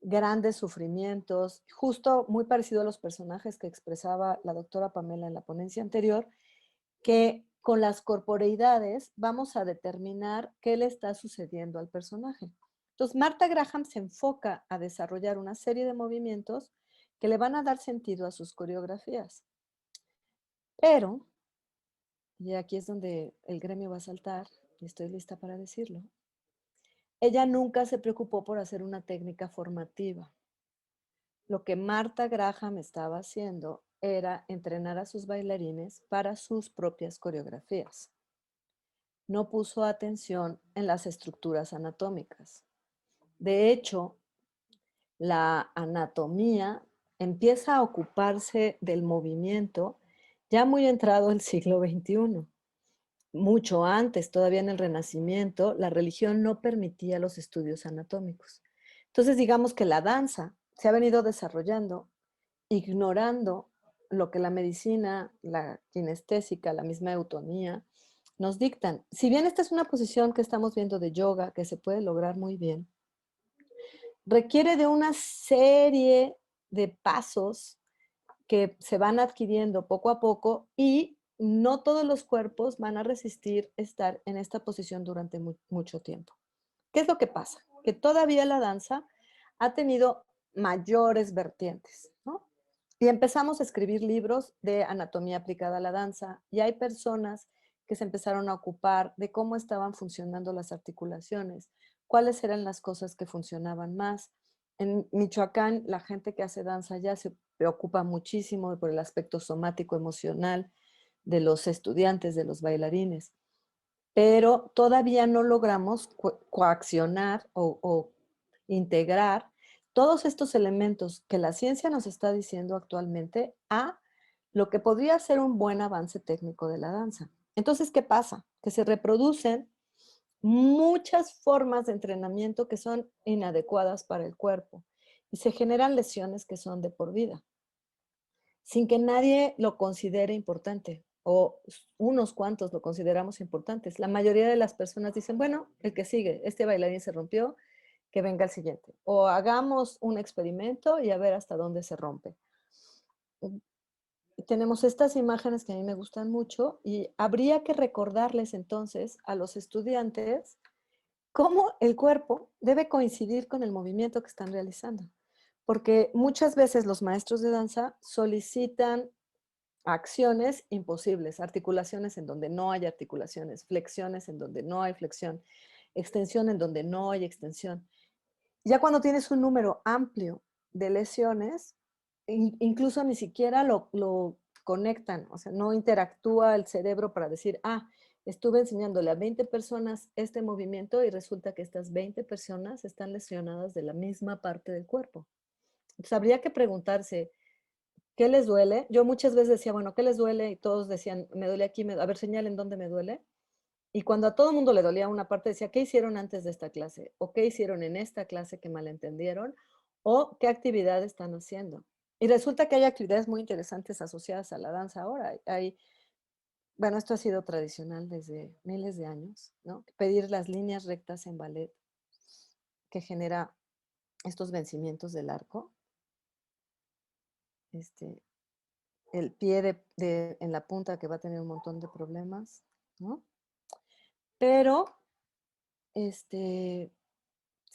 grandes sufrimientos, justo muy parecido a los personajes que expresaba la doctora Pamela en la ponencia anterior, que con las corporeidades vamos a determinar qué le está sucediendo al personaje. Entonces, Martha Graham se enfoca a desarrollar una serie de movimientos que le van a dar sentido a sus coreografías. Pero, y aquí es donde el gremio va a saltar, y estoy lista para decirlo, ella nunca se preocupó por hacer una técnica formativa. Lo que Martha Graham estaba haciendo era entrenar a sus bailarines para sus propias coreografías. No puso atención en las estructuras anatómicas. De hecho, la anatomía empieza a ocuparse del movimiento ya muy entrado el siglo XXI. Mucho antes, todavía en el Renacimiento, la religión no permitía los estudios anatómicos. Entonces, digamos que la danza se ha venido desarrollando ignorando lo que la medicina, la kinestésica, la misma eutonía nos dictan. Si bien esta es una posición que estamos viendo de yoga, que se puede lograr muy bien, requiere de una serie de pasos que se van adquiriendo poco a poco y no todos los cuerpos van a resistir estar en esta posición durante mucho tiempo. ¿Qué es lo que pasa? Que todavía la danza ha tenido mayores vertientes, ¿no? Y empezamos a escribir libros de anatomía aplicada a la danza y hay personas que se empezaron a ocupar de cómo estaban funcionando las articulaciones, cuáles eran las cosas que funcionaban más. En Michoacán, la gente que hace danza ya se preocupa muchísimo por el aspecto somático emocional de los estudiantes, de los bailarines, pero todavía no logramos coaccionar o integrar todos estos elementos que la ciencia nos está diciendo actualmente a lo que podría ser un buen avance técnico de la danza. Entonces, ¿qué pasa? Que se reproducen muchas formas de entrenamiento que son inadecuadas para el cuerpo y se generan lesiones que son de por vida, sin que nadie lo considere importante o unos cuantos lo consideramos importantes. La mayoría de las personas dicen, bueno, el que sigue, este bailarín se rompió, que venga el siguiente. O hagamos un experimento y a ver hasta dónde se rompe. Tenemos estas imágenes que a mí me gustan mucho y habría que recordarles entonces a los estudiantes cómo el cuerpo debe coincidir con el movimiento que están realizando. Porque muchas veces los maestros de danza solicitan acciones imposibles, articulaciones en donde no hay articulaciones, flexiones en donde no hay flexión, extensión en donde no hay extensión. Ya cuando tienes un número amplio de lesiones, incluso ni siquiera lo conectan, o sea, no interactúa el cerebro para decir, estuve enseñándole a 20 personas este movimiento y resulta que estas 20 personas están lesionadas de la misma parte del cuerpo. Entonces, habría que preguntarse, ¿qué les duele? Yo muchas veces decía, bueno, ¿qué les duele? Y todos decían, me duele aquí, a ver, señalen dónde me duele. Y cuando a todo el mundo le dolía una parte, decía, ¿qué hicieron antes de esta clase? ¿O qué hicieron en esta clase que malentendieron? ¿O qué actividad están haciendo? Y resulta que hay actividades muy interesantes asociadas a la danza ahora. Bueno, esto ha sido tradicional desde miles de años, ¿no? Pedir las líneas rectas en ballet, que genera estos vencimientos del arco. El pie en la punta que va a tener un montón de problemas, ¿no? Pero, se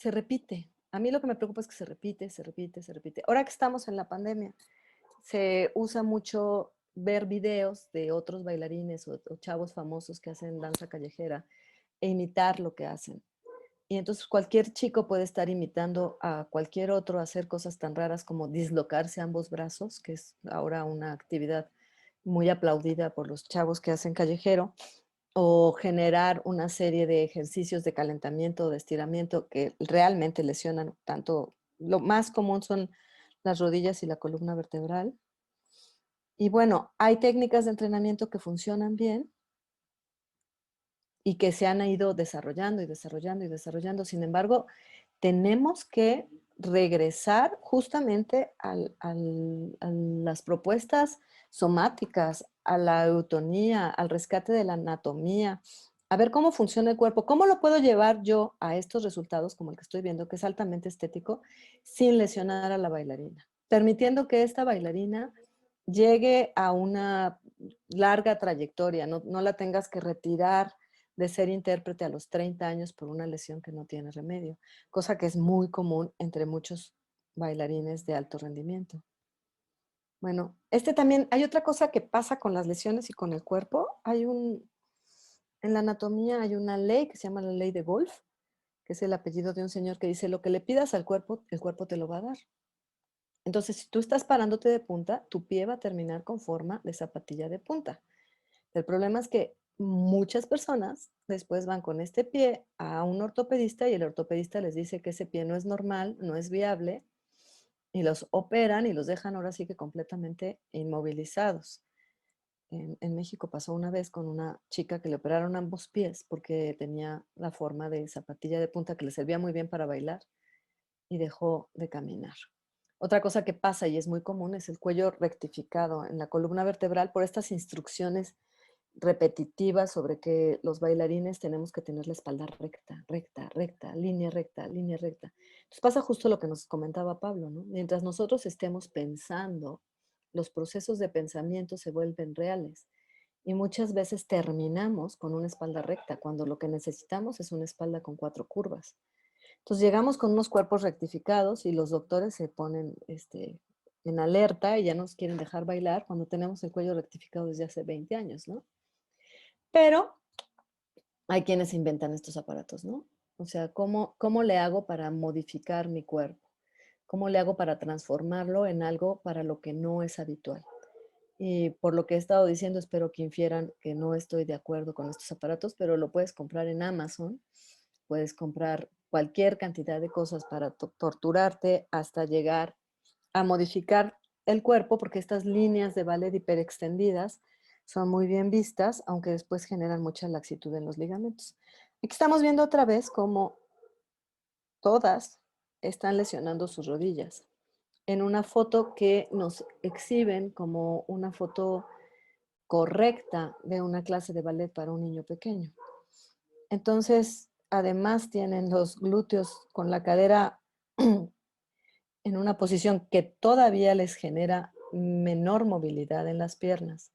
repite. A mí lo que me preocupa es que se repite, se repite, se repite. Ahora que estamos en la pandemia, se usa mucho ver videos de otros bailarines o chavos famosos que hacen danza callejera e imitar lo que hacen. Y entonces cualquier chico puede estar imitando a cualquier otro a hacer cosas tan raras como dislocarse ambos brazos, que es ahora una actividad muy aplaudida por los chavos que hacen callejero, o generar una serie de ejercicios de calentamiento o de estiramiento que realmente lesionan tanto. Lo más común son las rodillas y la columna vertebral. Y bueno, hay técnicas de entrenamiento que funcionan bien y que se han ido desarrollando y desarrollando y desarrollando. Sin embargo, tenemos que regresar justamente a las propuestas somáticas, a la eutonía, al rescate de la anatomía, a ver cómo funciona el cuerpo, cómo lo puedo llevar yo a estos resultados como el que estoy viendo, que es altamente estético, sin lesionar a la bailarina, permitiendo que esta bailarina llegue a una larga trayectoria, no la tengas que retirar de ser intérprete a los 30 años por una lesión que no tiene remedio, cosa que es muy común entre muchos bailarines de alto rendimiento. Bueno, también, hay otra cosa que pasa con las lesiones y con el cuerpo. En la anatomía hay una ley que se llama la ley de Wolff, que es el apellido de un señor que dice, lo que le pidas al cuerpo, el cuerpo te lo va a dar. Entonces, si tú estás parándote de punta, tu pie va a terminar con forma de zapatilla de punta. El problema es que muchas personas después van con este pie a un ortopedista y el ortopedista les dice que ese pie no es normal, no es viable, y los operan y los dejan ahora sí que completamente inmovilizados. En México pasó una vez con una chica que le operaron ambos pies porque tenía la forma de zapatilla de punta que le servía muy bien para bailar y dejó de caminar. Otra cosa que pasa y es muy común es el cuello rectificado en la columna vertebral por estas instrucciones repetitivas sobre que los bailarines tenemos que tener la espalda recta, recta, recta, línea recta, línea recta. Entonces pasa justo lo que nos comentaba Pablo, ¿no? Mientras nosotros estemos pensando, los procesos de pensamiento se vuelven reales y muchas veces terminamos con una espalda recta cuando lo que necesitamos es una espalda con 4 curvas. Entonces llegamos con unos cuerpos rectificados y los doctores se ponen en alerta y ya nos quieren dejar bailar cuando tenemos el cuello rectificado desde hace 20 años, ¿no? Pero hay quienes inventan estos aparatos, ¿no? O sea, ¿cómo le hago para modificar mi cuerpo? ¿Cómo le hago para transformarlo en algo para lo que no es habitual? Y por lo que he estado diciendo, espero que infieran que no estoy de acuerdo con estos aparatos, pero lo puedes comprar en Amazon, puedes comprar cualquier cantidad de cosas para torturarte hasta llegar a modificar el cuerpo, porque estas líneas de ballet hiperextendidas son muy bien vistas, aunque después generan mucha laxitud en los ligamentos. Aquí estamos viendo otra vez cómo todas están lesionando sus rodillas en una foto que nos exhiben como una foto correcta de una clase de ballet para un niño pequeño. Entonces, además tienen los glúteos con la cadera en una posición que todavía les genera menor movilidad en las piernas.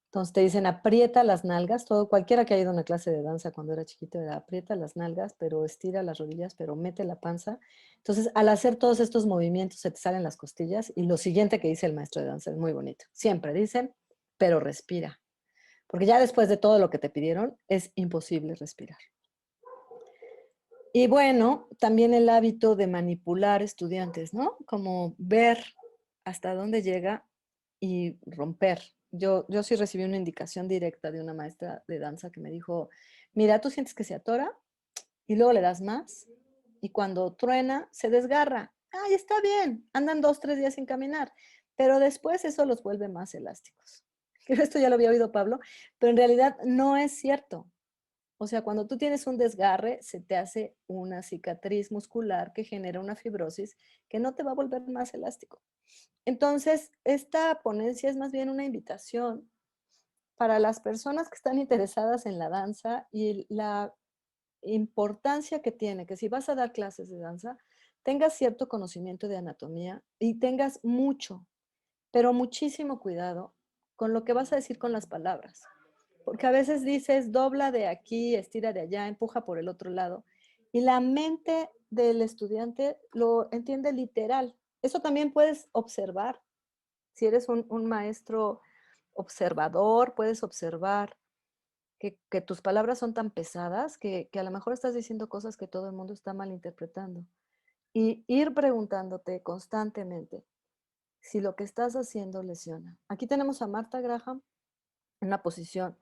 Entonces te dicen aprieta las nalgas, cualquiera que haya ido a una clase de danza cuando era chiquito era aprieta las nalgas, pero estira las rodillas, pero mete la panza. Entonces al hacer todos estos movimientos se te salen las costillas y lo siguiente que dice el maestro de danza es muy bonito. Siempre dicen, pero respira. Porque ya después de todo lo que te pidieron es imposible respirar. Y bueno, también el hábito de manipular estudiantes, ¿no? Como ver hasta dónde llega y romper. Yo sí recibí una indicación directa de una maestra de danza que me dijo, mira, tú sientes que se atora y luego le das más y cuando truena se desgarra. Ay, está bien, andan 2, 3 días sin caminar, pero después eso los vuelve más elásticos. Esto ya lo había oído Pablo, pero en realidad no es cierto. O sea, cuando tú tienes un desgarre, se te hace una cicatriz muscular que genera una fibrosis que no te va a volver más elástico. Entonces, esta ponencia es más bien una invitación para las personas que están interesadas en la danza y la importancia que tiene que si vas a dar clases de danza, tengas cierto conocimiento de anatomía y tengas mucho, pero muchísimo cuidado con lo que vas a decir con las palabras. Porque a veces dices, dobla de aquí, estira de allá, empuja por el otro lado. Y la mente del estudiante lo entiende literal. Eso también puedes observar. Si eres un maestro observador, puedes observar que tus palabras son tan pesadas que a lo mejor estás diciendo cosas que todo el mundo está malinterpretando. Y ir preguntándote constantemente si lo que estás haciendo lesiona. Aquí tenemos a Martha Graham en una posición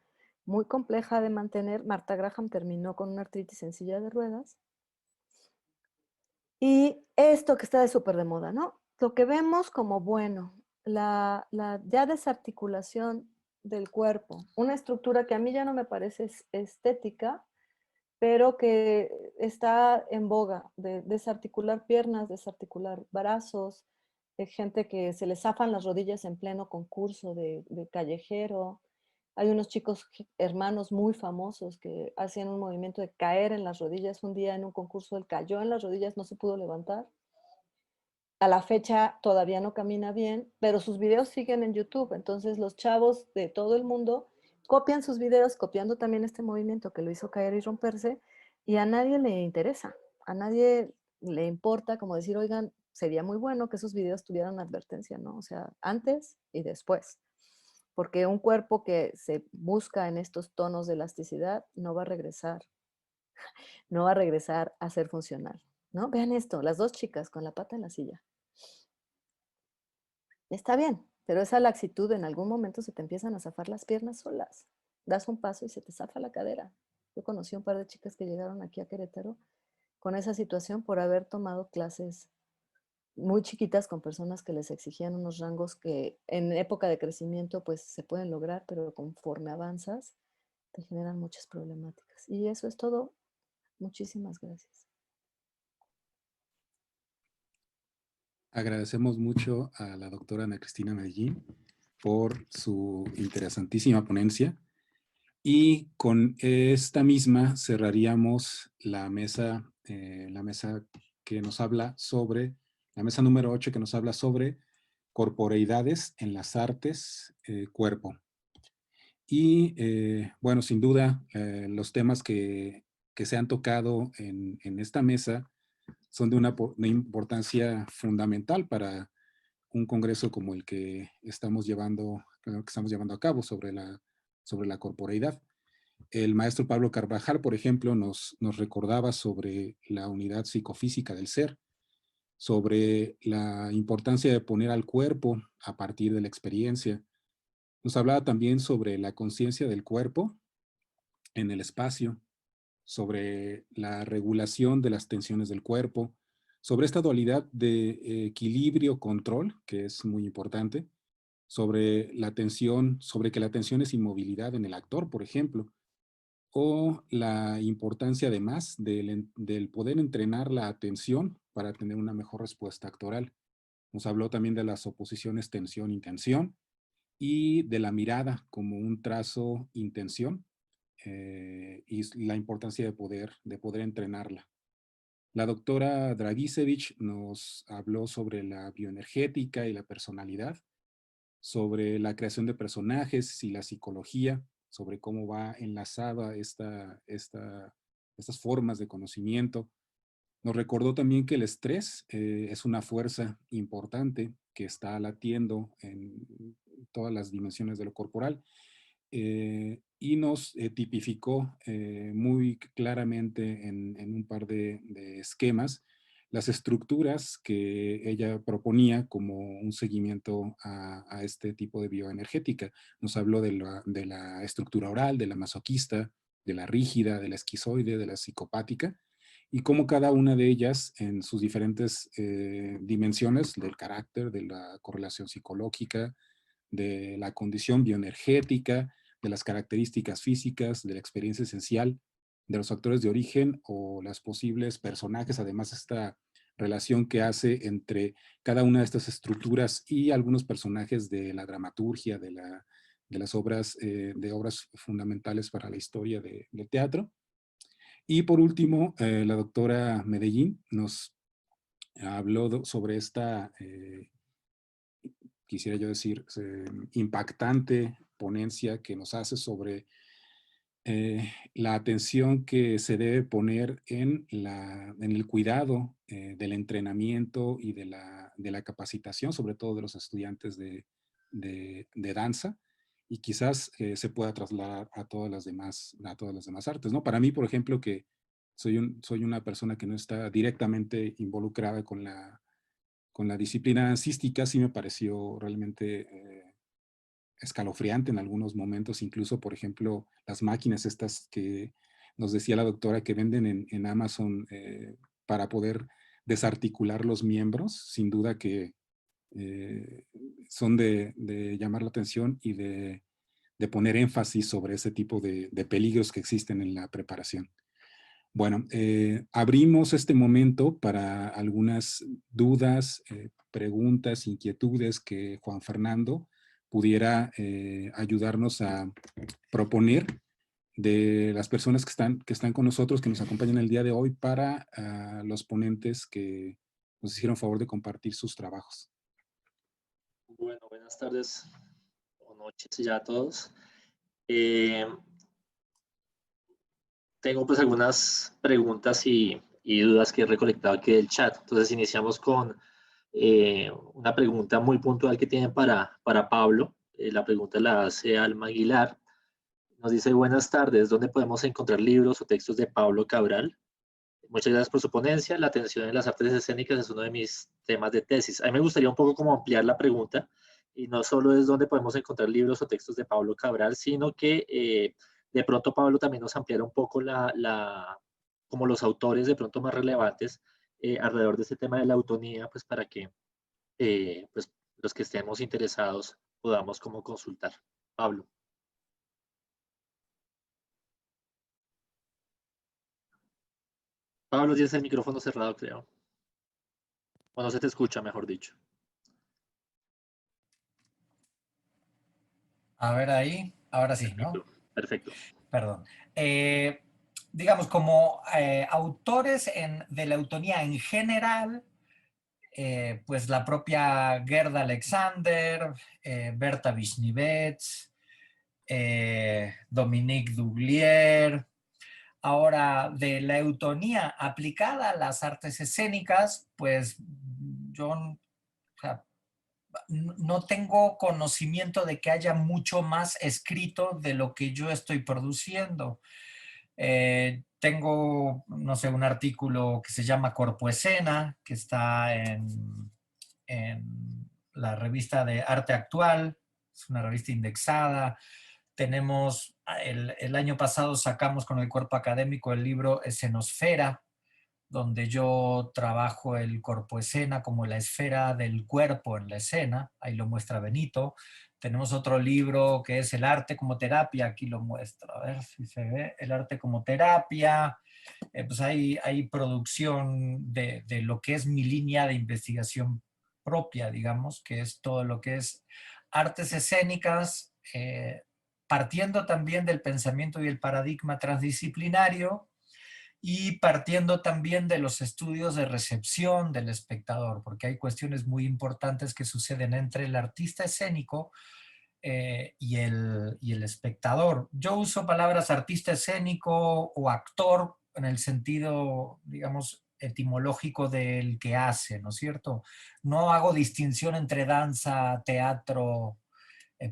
muy compleja de mantener. Martha Graham terminó con una artritis en silla de ruedas. Y esto que está de súper de moda, ¿no? Lo que vemos como bueno, la ya desarticulación del cuerpo, una estructura que a mí ya no me parece estética, pero que está en boga, de desarticular piernas, desarticular brazos, de gente que se les zafan las rodillas en pleno concurso de callejero. Hay unos chicos hermanos muy famosos que hacían un movimiento de caer en las rodillas. Un día en un concurso él cayó en las rodillas, no se pudo levantar. A la fecha todavía no camina bien, pero sus videos siguen en YouTube. Entonces los chavos de todo el mundo copian sus videos, copiando también este movimiento que lo hizo caer y romperse, y a nadie le interesa, a nadie le importa como decir, oigan, sería muy bueno que esos videos tuvieran advertencia, ¿no? O sea, antes y después. Porque un cuerpo que se busca en estos tonos de elasticidad no va a regresar, no va a regresar a ser funcional, ¿no? Vean esto, las dos chicas con la pata en la silla. Está bien, pero esa laxitud en algún momento se te empiezan a zafar las piernas solas. Das un paso y se te zafa la cadera. Yo conocí un par de chicas que llegaron aquí a Querétaro con esa situación por haber tomado clases muy chiquitas con personas que les exigían unos rangos que en época de crecimiento pues se pueden lograr, pero conforme avanzas te generan muchas problemáticas. Y eso es todo. Muchísimas gracias. Agradecemos mucho a la doctora Ana Cristina Medellín por su interesantísima ponencia. Y con esta misma cerraríamos la mesa que nos habla sobre, la mesa número 8 que nos habla sobre corporeidades en las artes, cuerpo. Y bueno, sin duda, los temas que se han tocado en esta mesa son de una importancia fundamental para un congreso como el que estamos llevando a cabo sobre la corporeidad. El maestro Pablo Carvajal, por ejemplo, nos recordaba sobre la unidad psicofísica del ser, sobre la importancia de poner al cuerpo a partir de la experiencia. Nos hablaba también sobre la conciencia del cuerpo en el espacio, sobre la regulación de las tensiones del cuerpo, sobre esta dualidad de equilibrio-control, que es muy importante, sobre la tensión, sobre que la tensión es inmovilidad en el actor, por ejemplo, o la importancia además del poder entrenar la atención para tener una mejor respuesta actoral. Nos habló también de las oposiciones tensión-intención y de la mirada como un trazo-intención y la importancia de poder entrenarla. La doctora Dragisevich nos habló sobre la bioenergética y la personalidad, sobre la creación de personajes y la psicología, sobre cómo va enlazada estas formas de conocimiento. Nos recordó también que el estrés es una fuerza importante que está latiendo en todas las dimensiones de lo corporal y nos tipificó muy claramente en un par de esquemas las estructuras que ella proponía como un seguimiento a este tipo de bioenergética. Nos habló de la estructura oral, de la masoquista, de la rígida, de la esquizoide, de la psicopática, y cómo cada una de ellas en sus diferentes dimensiones del carácter, de la correlación psicológica, de la condición bioenergética, de las características físicas, de la experiencia esencial, de los factores de origen o las posibles personajes, además esta relación que hace entre cada una de estas estructuras y algunos personajes de la dramaturgia, de las obras, de obras fundamentales para la historia del teatro. Y por último, la doctora Medellín nos habló sobre esta, quisiera yo decir, impactante ponencia que nos hace sobre la atención que se debe poner en el cuidado del entrenamiento y de la capacitación, sobre todo de los estudiantes de danza, y quizás se pueda trasladar a todas las demás artes, ¿no? Para mí, por ejemplo, que soy una persona que no está directamente involucrada con la disciplina dancística, sí me pareció realmente escalofriante en algunos momentos, incluso, por ejemplo, las máquinas estas que nos decía la doctora que venden en Amazon para poder desarticular los miembros, sin duda que son de llamar la atención y de poner énfasis sobre ese tipo de peligros que existen en la preparación. Bueno, abrimos este momento para algunas dudas, preguntas, inquietudes que Juan Fernando pudiera ayudarnos a proponer de las personas que están con nosotros, que nos acompañan el día de hoy, para los ponentes que nos hicieron favor de compartir sus trabajos. Bueno, buenas tardes o noches ya a todos. Tengo pues algunas preguntas y dudas que he recolectado aquí del chat. Entonces iniciamos con una pregunta muy puntual que tienen para Pablo. La pregunta la hace Alma Aguilar. Nos dice, buenas tardes, ¿dónde podemos encontrar libros o textos de Pablo Cabral? Muchas gracias por su ponencia. La atención en las artes escénicas es uno de mis temas de tesis. A mí me gustaría un poco como ampliar la pregunta y no solo es dónde podemos encontrar libros o textos de Pablo Cabral, sino que de pronto Pablo también nos ampliara un poco como los autores de pronto más relevantes alrededor de este tema de la autonía, pues para que pues, los que estemos interesados podamos como consultar. Pablo. Pablo, tienes el micrófono cerrado, creo. O no se te escucha, mejor dicho. A ver ahí, ahora sí, ¿no? Perfecto. Perdón. Digamos, como autores de la autonía en general, pues la propia Gerda Alexander, Berta Vishnivets, Dominique Duglier. Ahora, de la eutonía aplicada a las artes escénicas, pues yo, o sea, no tengo conocimiento de que haya mucho más escrito de lo que yo estoy produciendo. Tengo, no sé, un artículo que se llama Corpo Escena, que está en la revista de Arte Actual, es una revista indexada. Tenemos, el año pasado sacamos con el cuerpo académico el libro Escenosfera, donde yo trabajo el corpo escena como la esfera del cuerpo en la escena, ahí lo muestra Benito. Tenemos otro libro que es El arte como terapia, aquí lo muestra, a ver si se ve, El arte como terapia. Pues hay producción de lo que es mi línea de investigación propia, digamos, que es todo lo que es artes escénicas, partiendo también del pensamiento y el paradigma transdisciplinario, y partiendo también de los estudios de recepción del espectador, porque hay cuestiones muy importantes que suceden entre el artista escénico y el espectador. Yo uso palabras artista escénico o actor en el sentido, digamos, etimológico del que hace, ¿no es cierto? No hago distinción entre danza, teatro,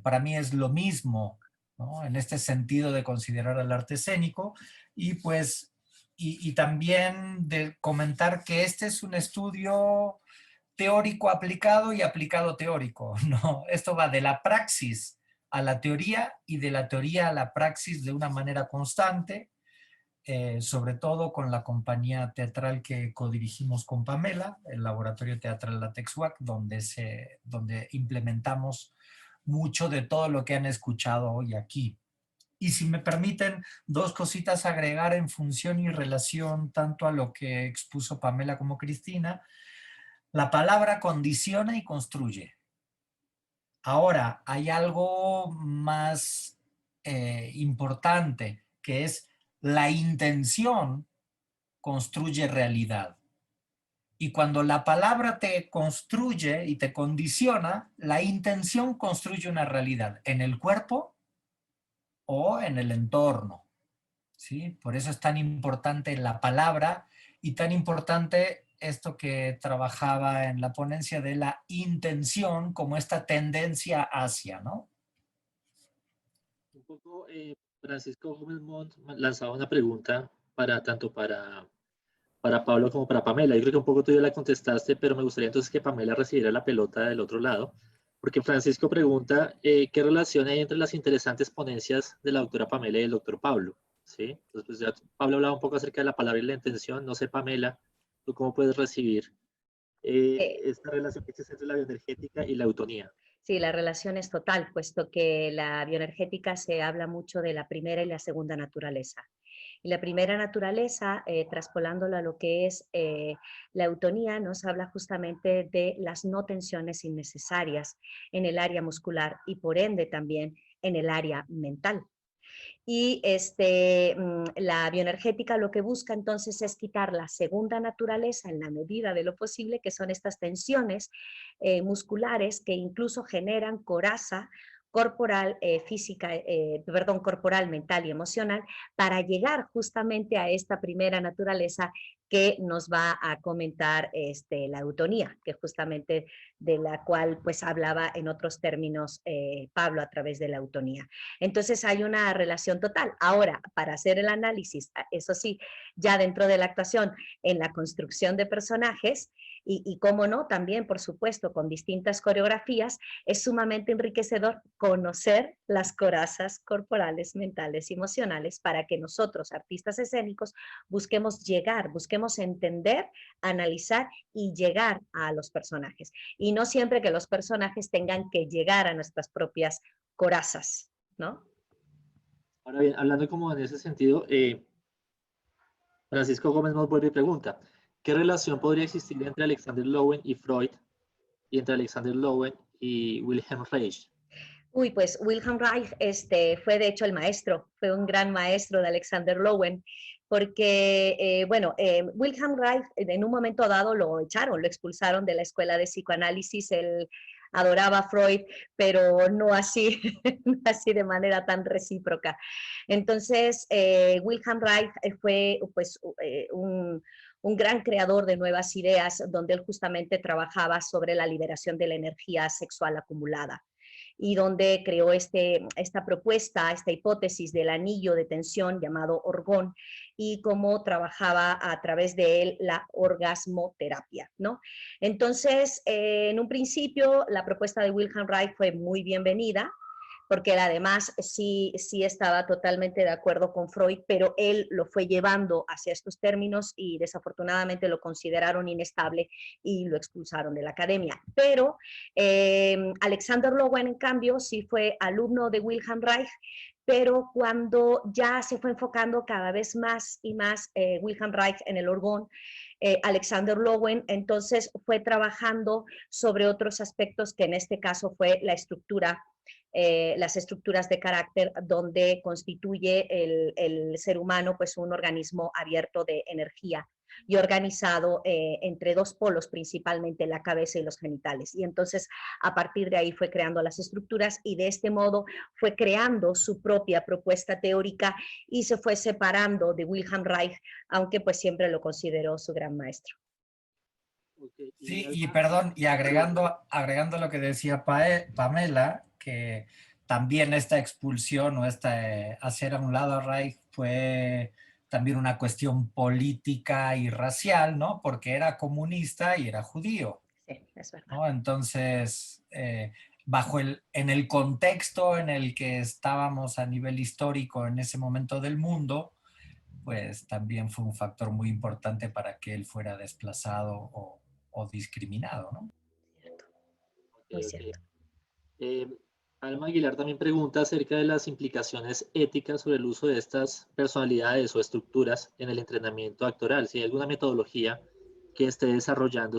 para mí es lo mismo, ¿no? En este sentido de considerar el arte escénico, y pues y también de comentar que este es un estudio teórico aplicado y aplicado teórico, ¿no? Esto va de la praxis a la teoría y de la teoría a la praxis de una manera constante, sobre todo con la compañía teatral que codirigimos con Pamela, el Laboratorio Teatral Latexuac, donde implementamos mucho de todo lo que han escuchado hoy aquí. Y si me permiten, dos cositas agregar en función y relación tanto a lo que expuso Pamela como Cristina. La palabra condiciona y construye. Ahora, hay algo más importante, que es la intención construye realidad. Y cuando la palabra te construye y te condiciona, la intención construye una realidad en el cuerpo o en el entorno, ¿sí? Por eso es tan importante la palabra y tan importante esto que trabajaba en la ponencia de la intención como esta tendencia hacia, ¿no? Un poco, Francisco Gómez Montt lanzaba una pregunta tanto para Pablo como para Pamela. Yo creo que un poco tú ya la contestaste, pero me gustaría entonces que Pamela recibiera la pelota del otro lado, porque Francisco pregunta qué relación hay entre las interesantes ponencias de la doctora Pamela y el doctor Pablo, ¿sí? Entonces, pues ya Pablo hablaba un poco acerca de la palabra y la intención. No sé, Pamela, ¿tú cómo puedes recibir esta relación que existe entre la bioenergética y la autonía? Sí, la relación es total, puesto que la bioenergética se habla mucho de la primera y la segunda naturaleza. Y la primera naturaleza, traspolándolo a lo que es la eutonía, nos habla justamente de las no tensiones innecesarias en el área muscular y por ende también en el área mental. Y la bioenergética lo que busca entonces es quitar la segunda naturaleza en la medida de lo posible, que son estas tensiones musculares que incluso generan coraza corporal, corporal, mental y emocional, para llegar justamente a esta primera naturaleza que nos va a comentar la eutonía, que justamente de la cual pues hablaba en otros términos Pablo a través de la eutonía. Entonces hay una relación total. Ahora, para hacer el análisis, eso sí, ya dentro de la actuación, en la construcción de personajes, y cómo no, también, por supuesto, con distintas coreografías, es sumamente enriquecedor conocer las corazas corporales, mentales y emocionales para que nosotros, artistas escénicos, busquemos llegar, busquemos entender, analizar y llegar a los personajes. Y no siempre que los personajes tengan que llegar a nuestras propias corazas, ¿no? Ahora bien, hablando como en ese sentido, Francisco Gómez nos vuelve y pregunta, ¿qué relación podría existir entre Alexander Lowen y Freud y entre Alexander Lowen y Wilhelm Reich? Uy, pues Wilhelm Reich fue de hecho el maestro, fue un gran maestro de Alexander Lowen, porque, Wilhelm Reich en un momento dado lo echaron, lo expulsaron de la escuela de psicoanálisis, él adoraba a Freud, pero no así, así de manera tan recíproca. Entonces, Wilhelm Reich fue pues un gran creador de nuevas ideas, donde él justamente trabajaba sobre la liberación de la energía sexual acumulada y donde creó esta propuesta, esta hipótesis del anillo de tensión llamado orgón y cómo trabajaba a través de él la orgasmoterapia, ¿no? Entonces, en un principio, la propuesta de Wilhelm Reich fue muy bienvenida, porque él además sí estaba totalmente de acuerdo con Freud, pero él lo fue llevando hacia estos términos y desafortunadamente lo consideraron inestable y lo expulsaron de la academia. Pero Alexander Lowen, en cambio, sí fue alumno de Wilhelm Reich, pero cuando ya se fue enfocando cada vez más y más Wilhelm Reich en el orgón, Alexander Lowen entonces fue trabajando sobre otros aspectos que en este caso fue la estructura, las estructuras de carácter donde constituye el ser humano pues un organismo abierto de energía y organizado entre dos polos, principalmente la cabeza y los genitales. Y entonces a partir de ahí fue creando las estructuras y de este modo fue creando su propia propuesta teórica y se fue separando de Wilhelm Reich, aunque pues siempre lo consideró su gran maestro. Okay. Sí, y perdón, y agregando lo que decía Pamela, que también esta expulsión o hacer a un lado a Reich fue también una cuestión política y racial, ¿no? Porque era comunista y era judío. Sí, es verdad. ¿No? Entonces, en el contexto en el que estábamos a nivel histórico en ese momento del mundo, pues también fue un factor muy importante para que él fuera desplazado o discriminado, ¿no? Cierto. Okay, Muy okay. cierto. Alma Aguilar también pregunta acerca de las implicaciones éticas sobre el uso de estas personalidades o estructuras en el entrenamiento actoral. Si hay alguna metodología que esté desarrollando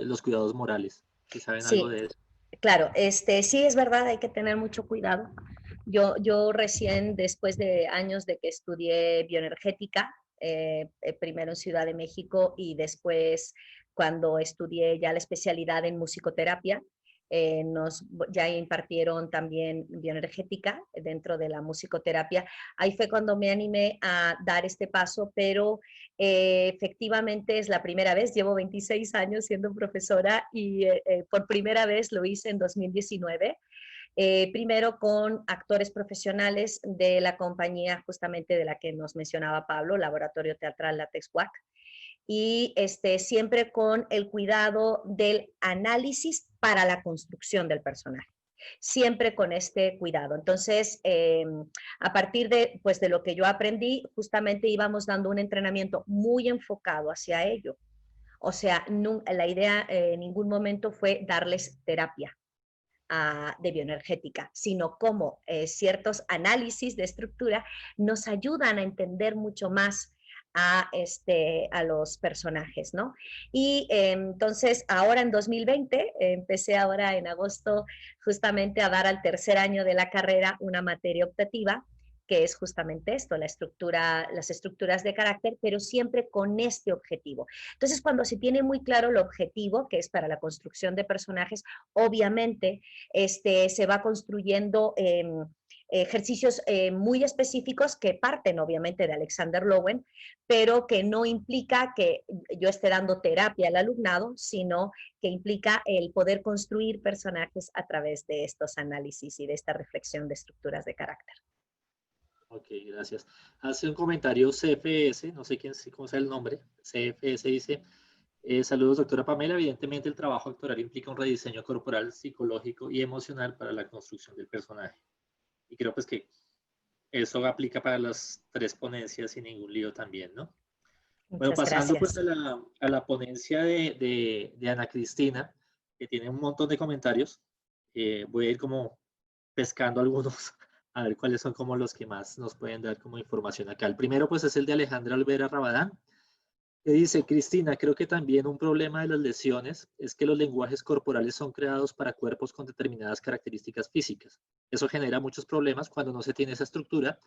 los cuidados morales, si saben algo Sí, de eso. claro, sí es verdad, hay que tener mucho cuidado. Yo recién, después de años de que estudié bioenergética, primero en Ciudad de México y después cuando estudié ya la especialidad en musicoterapia, ya impartieron también bioenergética dentro de la musicoterapia. Ahí fue cuando me animé a dar este paso, pero efectivamente es la primera vez, llevo 26 años siendo profesora y por primera vez lo hice en 2019. Primero con actores profesionales de la compañía justamente de la que nos mencionaba Pablo, Laboratorio Teatral Látex UAC, y siempre con el cuidado del análisis para la construcción del personaje. Siempre con este cuidado. Entonces, a partir pues, de lo que yo aprendí, justamente íbamos dando un entrenamiento muy enfocado hacia ello. O sea, la idea en ningún momento fue darles terapia. de bioenergética, sino cómo ciertos análisis de estructura nos ayudan a entender mucho más a los personajes, ¿no? Y entonces ahora en 2020, empecé ahora en agosto justamente a dar al tercer año de la carrera una materia optativa que es justamente esto, las estructuras de carácter, pero siempre con este objetivo. Entonces, cuando se tiene muy claro el objetivo, que es para la construcción de personajes, obviamente se va construyendo ejercicios muy específicos que parten obviamente de Alexander Lowen, pero que no implica que yo esté dando terapia al alumnado, sino que implica el poder construir personajes a través de estos análisis y de esta reflexión de estructuras de carácter. Ok, gracias. Hace un comentario CFS, no sé cómo sea el nombre. CFS dice, saludos doctora Pamela, evidentemente el trabajo actoral implica un rediseño corporal, psicológico y emocional para la construcción del personaje. Y creo pues que eso aplica para las 3 ponencias sin ningún lío también, ¿no? Bueno, Muchas pasando pues gracias. a la ponencia de Ana Cristina, que tiene un montón de comentarios, voy a ir como pescando algunos, a ver cuáles son como los que más nos pueden dar como información acá. El primero pues es el de Alejandra Olvera Rabadán, que dice, Cristina, creo que también un problema de las lesiones es que los lenguajes corporales son creados para cuerpos con determinadas características físicas. Eso genera muchos problemas cuando no se tiene esa estructura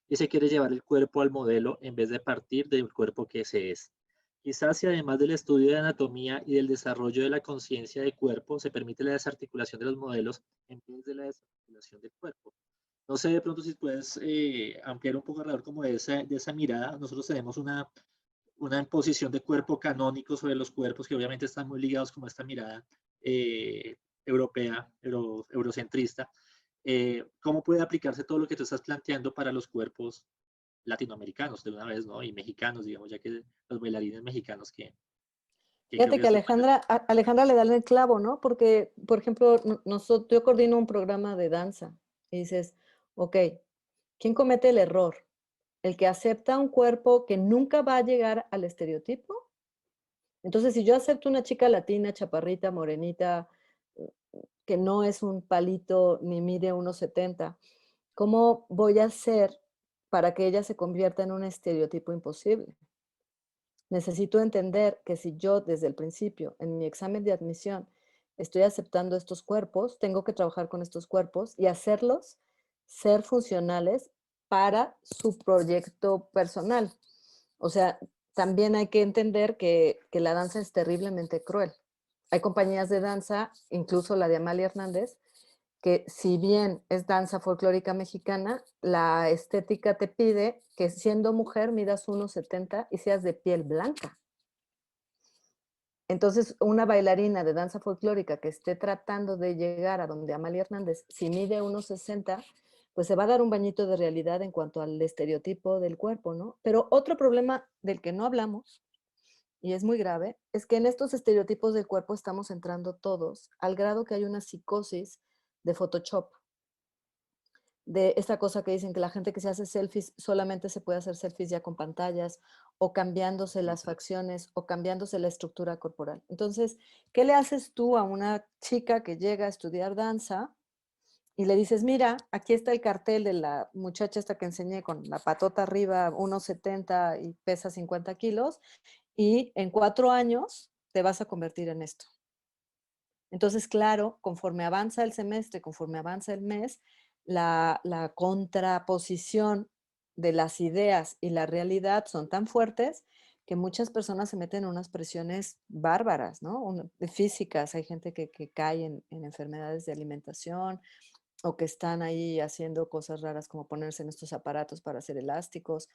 y se quiere llevar el cuerpo al modelo en vez de partir del cuerpo que se es. Quizás si además del estudio de anatomía y del desarrollo de la conciencia de cuerpo se permite la desarticulación de los modelos en vez de la desarticulación del cuerpo. No sé de pronto si puedes ampliar un poco alrededor como de esa mirada. Nosotros tenemos una imposición de cuerpo canónico sobre los cuerpos que obviamente están muy ligados como a esta mirada europea, eurocentrista. ¿Cómo puede aplicarse todo lo que tú estás planteando para los cuerpos latinoamericanos de una vez, ¿no? Y mexicanos, digamos, ya que los bailarines mexicanos que creo Fíjate que que esto... Alejandra le da en el clavo, ¿no? Porque, por ejemplo, yo coordino un programa de danza y dices, ok, ¿quién comete el error? ¿El que acepta un cuerpo que nunca va a llegar al estereotipo? Entonces, si yo acepto una chica latina, chaparrita, morenita, que no es un palito ni mide 1,70, ¿cómo voy a hacer para que ella se convierta en un estereotipo imposible? Necesito entender que si yo desde el principio, en mi examen de admisión, estoy aceptando estos cuerpos, tengo que trabajar con estos cuerpos y hacerlos ser funcionales para su proyecto personal. O sea, también hay que entender que la danza es terriblemente cruel. Hay compañías de danza, incluso la de Amalia Hernández, que si bien es danza folclórica mexicana, la estética te pide que siendo mujer midas 1,70 y seas de piel blanca. Entonces, una bailarina de danza folclórica que esté tratando de llegar a donde Amalia Hernández, si mide 1,60, pues se va a dar un bañito de realidad en cuanto al estereotipo del cuerpo, ¿no? Pero otro problema del que no hablamos, y es muy grave, es que en estos estereotipos del cuerpo estamos entrando todos, al grado que hay una psicosis de Photoshop, de esta cosa que dicen que la gente que se hace selfies solamente se puede hacer selfies ya con pantallas o cambiándose las facciones o cambiándose la estructura corporal. Entonces, ¿qué le haces tú a una chica que llega a estudiar danza y le dices, mira, aquí está el cartel de la muchacha esta que enseñé con la patota arriba, 1,70 y pesa 50 kilos, y en 4 años te vas a convertir en esto? Entonces, claro, conforme avanza el semestre, conforme avanza el mes, la contraposición de las ideas y la realidad son tan fuertes que muchas personas se meten en unas presiones bárbaras, ¿no? Físicas. Hay gente que cae en enfermedades de alimentación o que están ahí haciendo cosas raras como ponerse en estos aparatos para hacer elásticos.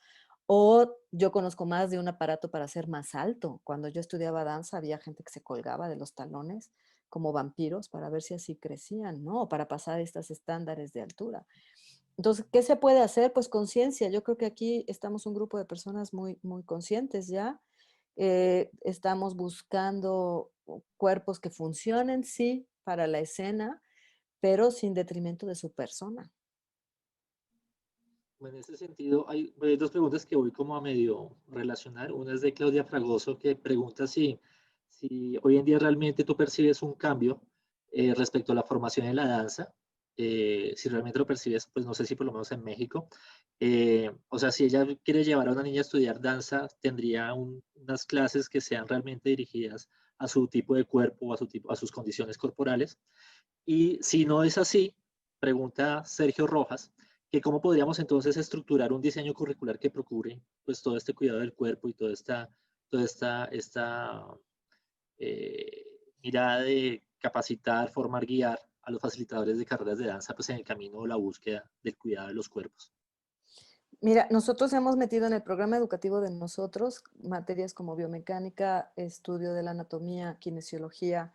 O yo conozco más de un aparato para ser más alto. Cuando yo estudiaba danza había gente que se colgaba de los talones como vampiros para ver si así crecían, ¿no? O para pasar estos estándares de altura. Entonces, ¿qué se puede hacer? Pues conciencia. Yo creo que aquí estamos un grupo de personas muy, muy conscientes ya. Estamos buscando cuerpos que funcionen, sí, para la escena, pero sin detrimento de su persona. En ese sentido, hay 2 preguntas que voy como a medio relacionar. Una es de Claudia Fragoso, que pregunta si hoy en día realmente tú percibes un cambio respecto a la formación en la danza. Si realmente lo percibes, pues no sé si por lo menos en México. O sea, si ella quiere llevar a una niña a estudiar danza, tendría unas clases que sean realmente dirigidas a su tipo de cuerpo, a sus condiciones corporales. Y si no es así, pregunta Sergio Rojas, que cómo podríamos entonces estructurar un diseño curricular que procure pues todo este cuidado del cuerpo y esta eh, mirada de capacitar, formar, guiar a los facilitadores de carreras de danza pues en el camino de la búsqueda del cuidado de los cuerpos. Mira, nosotros hemos metido en el programa educativo de nosotros materias como biomecánica, estudio de la anatomía, kinesiología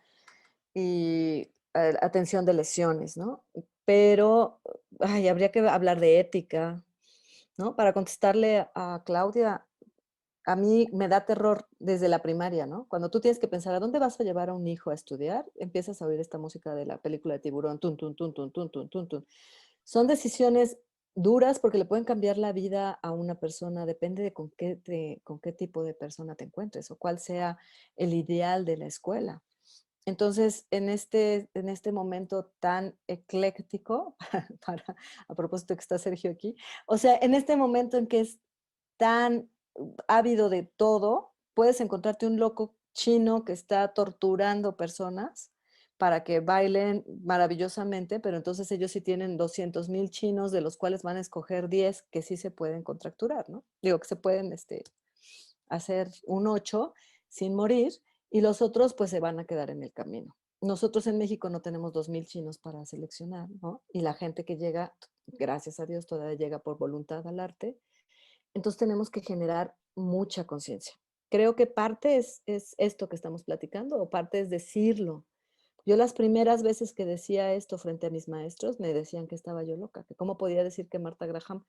y atención de lesiones, ¿no? Pero ay, habría que hablar de ética, ¿no? Para contestarle a Claudia, a mí me da terror desde la primaria, ¿no? Cuando tú tienes que pensar a dónde vas a llevar a un hijo a estudiar, empiezas a oír esta música de la película de Tiburón, tun, tun, tun, tun, tun, tun, tun, tun. Son decisiones duras porque le pueden cambiar la vida a una persona, depende de con qué tipo de persona te encuentres o cuál sea el ideal de la escuela. Entonces, en este momento tan ecléctico, a propósito que está Sergio aquí, o sea, en este momento en que es tan ávido de todo, puedes encontrarte un loco chino que está torturando personas para que bailen maravillosamente, pero entonces ellos sí tienen 200,000 chinos, de los cuales van a escoger 10 que sí se pueden contracturar, ¿no? Digo, que se pueden hacer un 8 sin morir, y los otros pues se van a quedar en el camino. Nosotros en México no tenemos 2,000 chinos para seleccionar, ¿no? Y la gente que llega, gracias a Dios, todavía llega por voluntad al arte. Entonces tenemos que generar mucha conciencia. Creo que parte es esto que estamos platicando, o parte es decirlo. Yo las primeras veces que decía esto frente a mis maestros me decían que estaba yo loca, que cómo podía decir que Martha Graham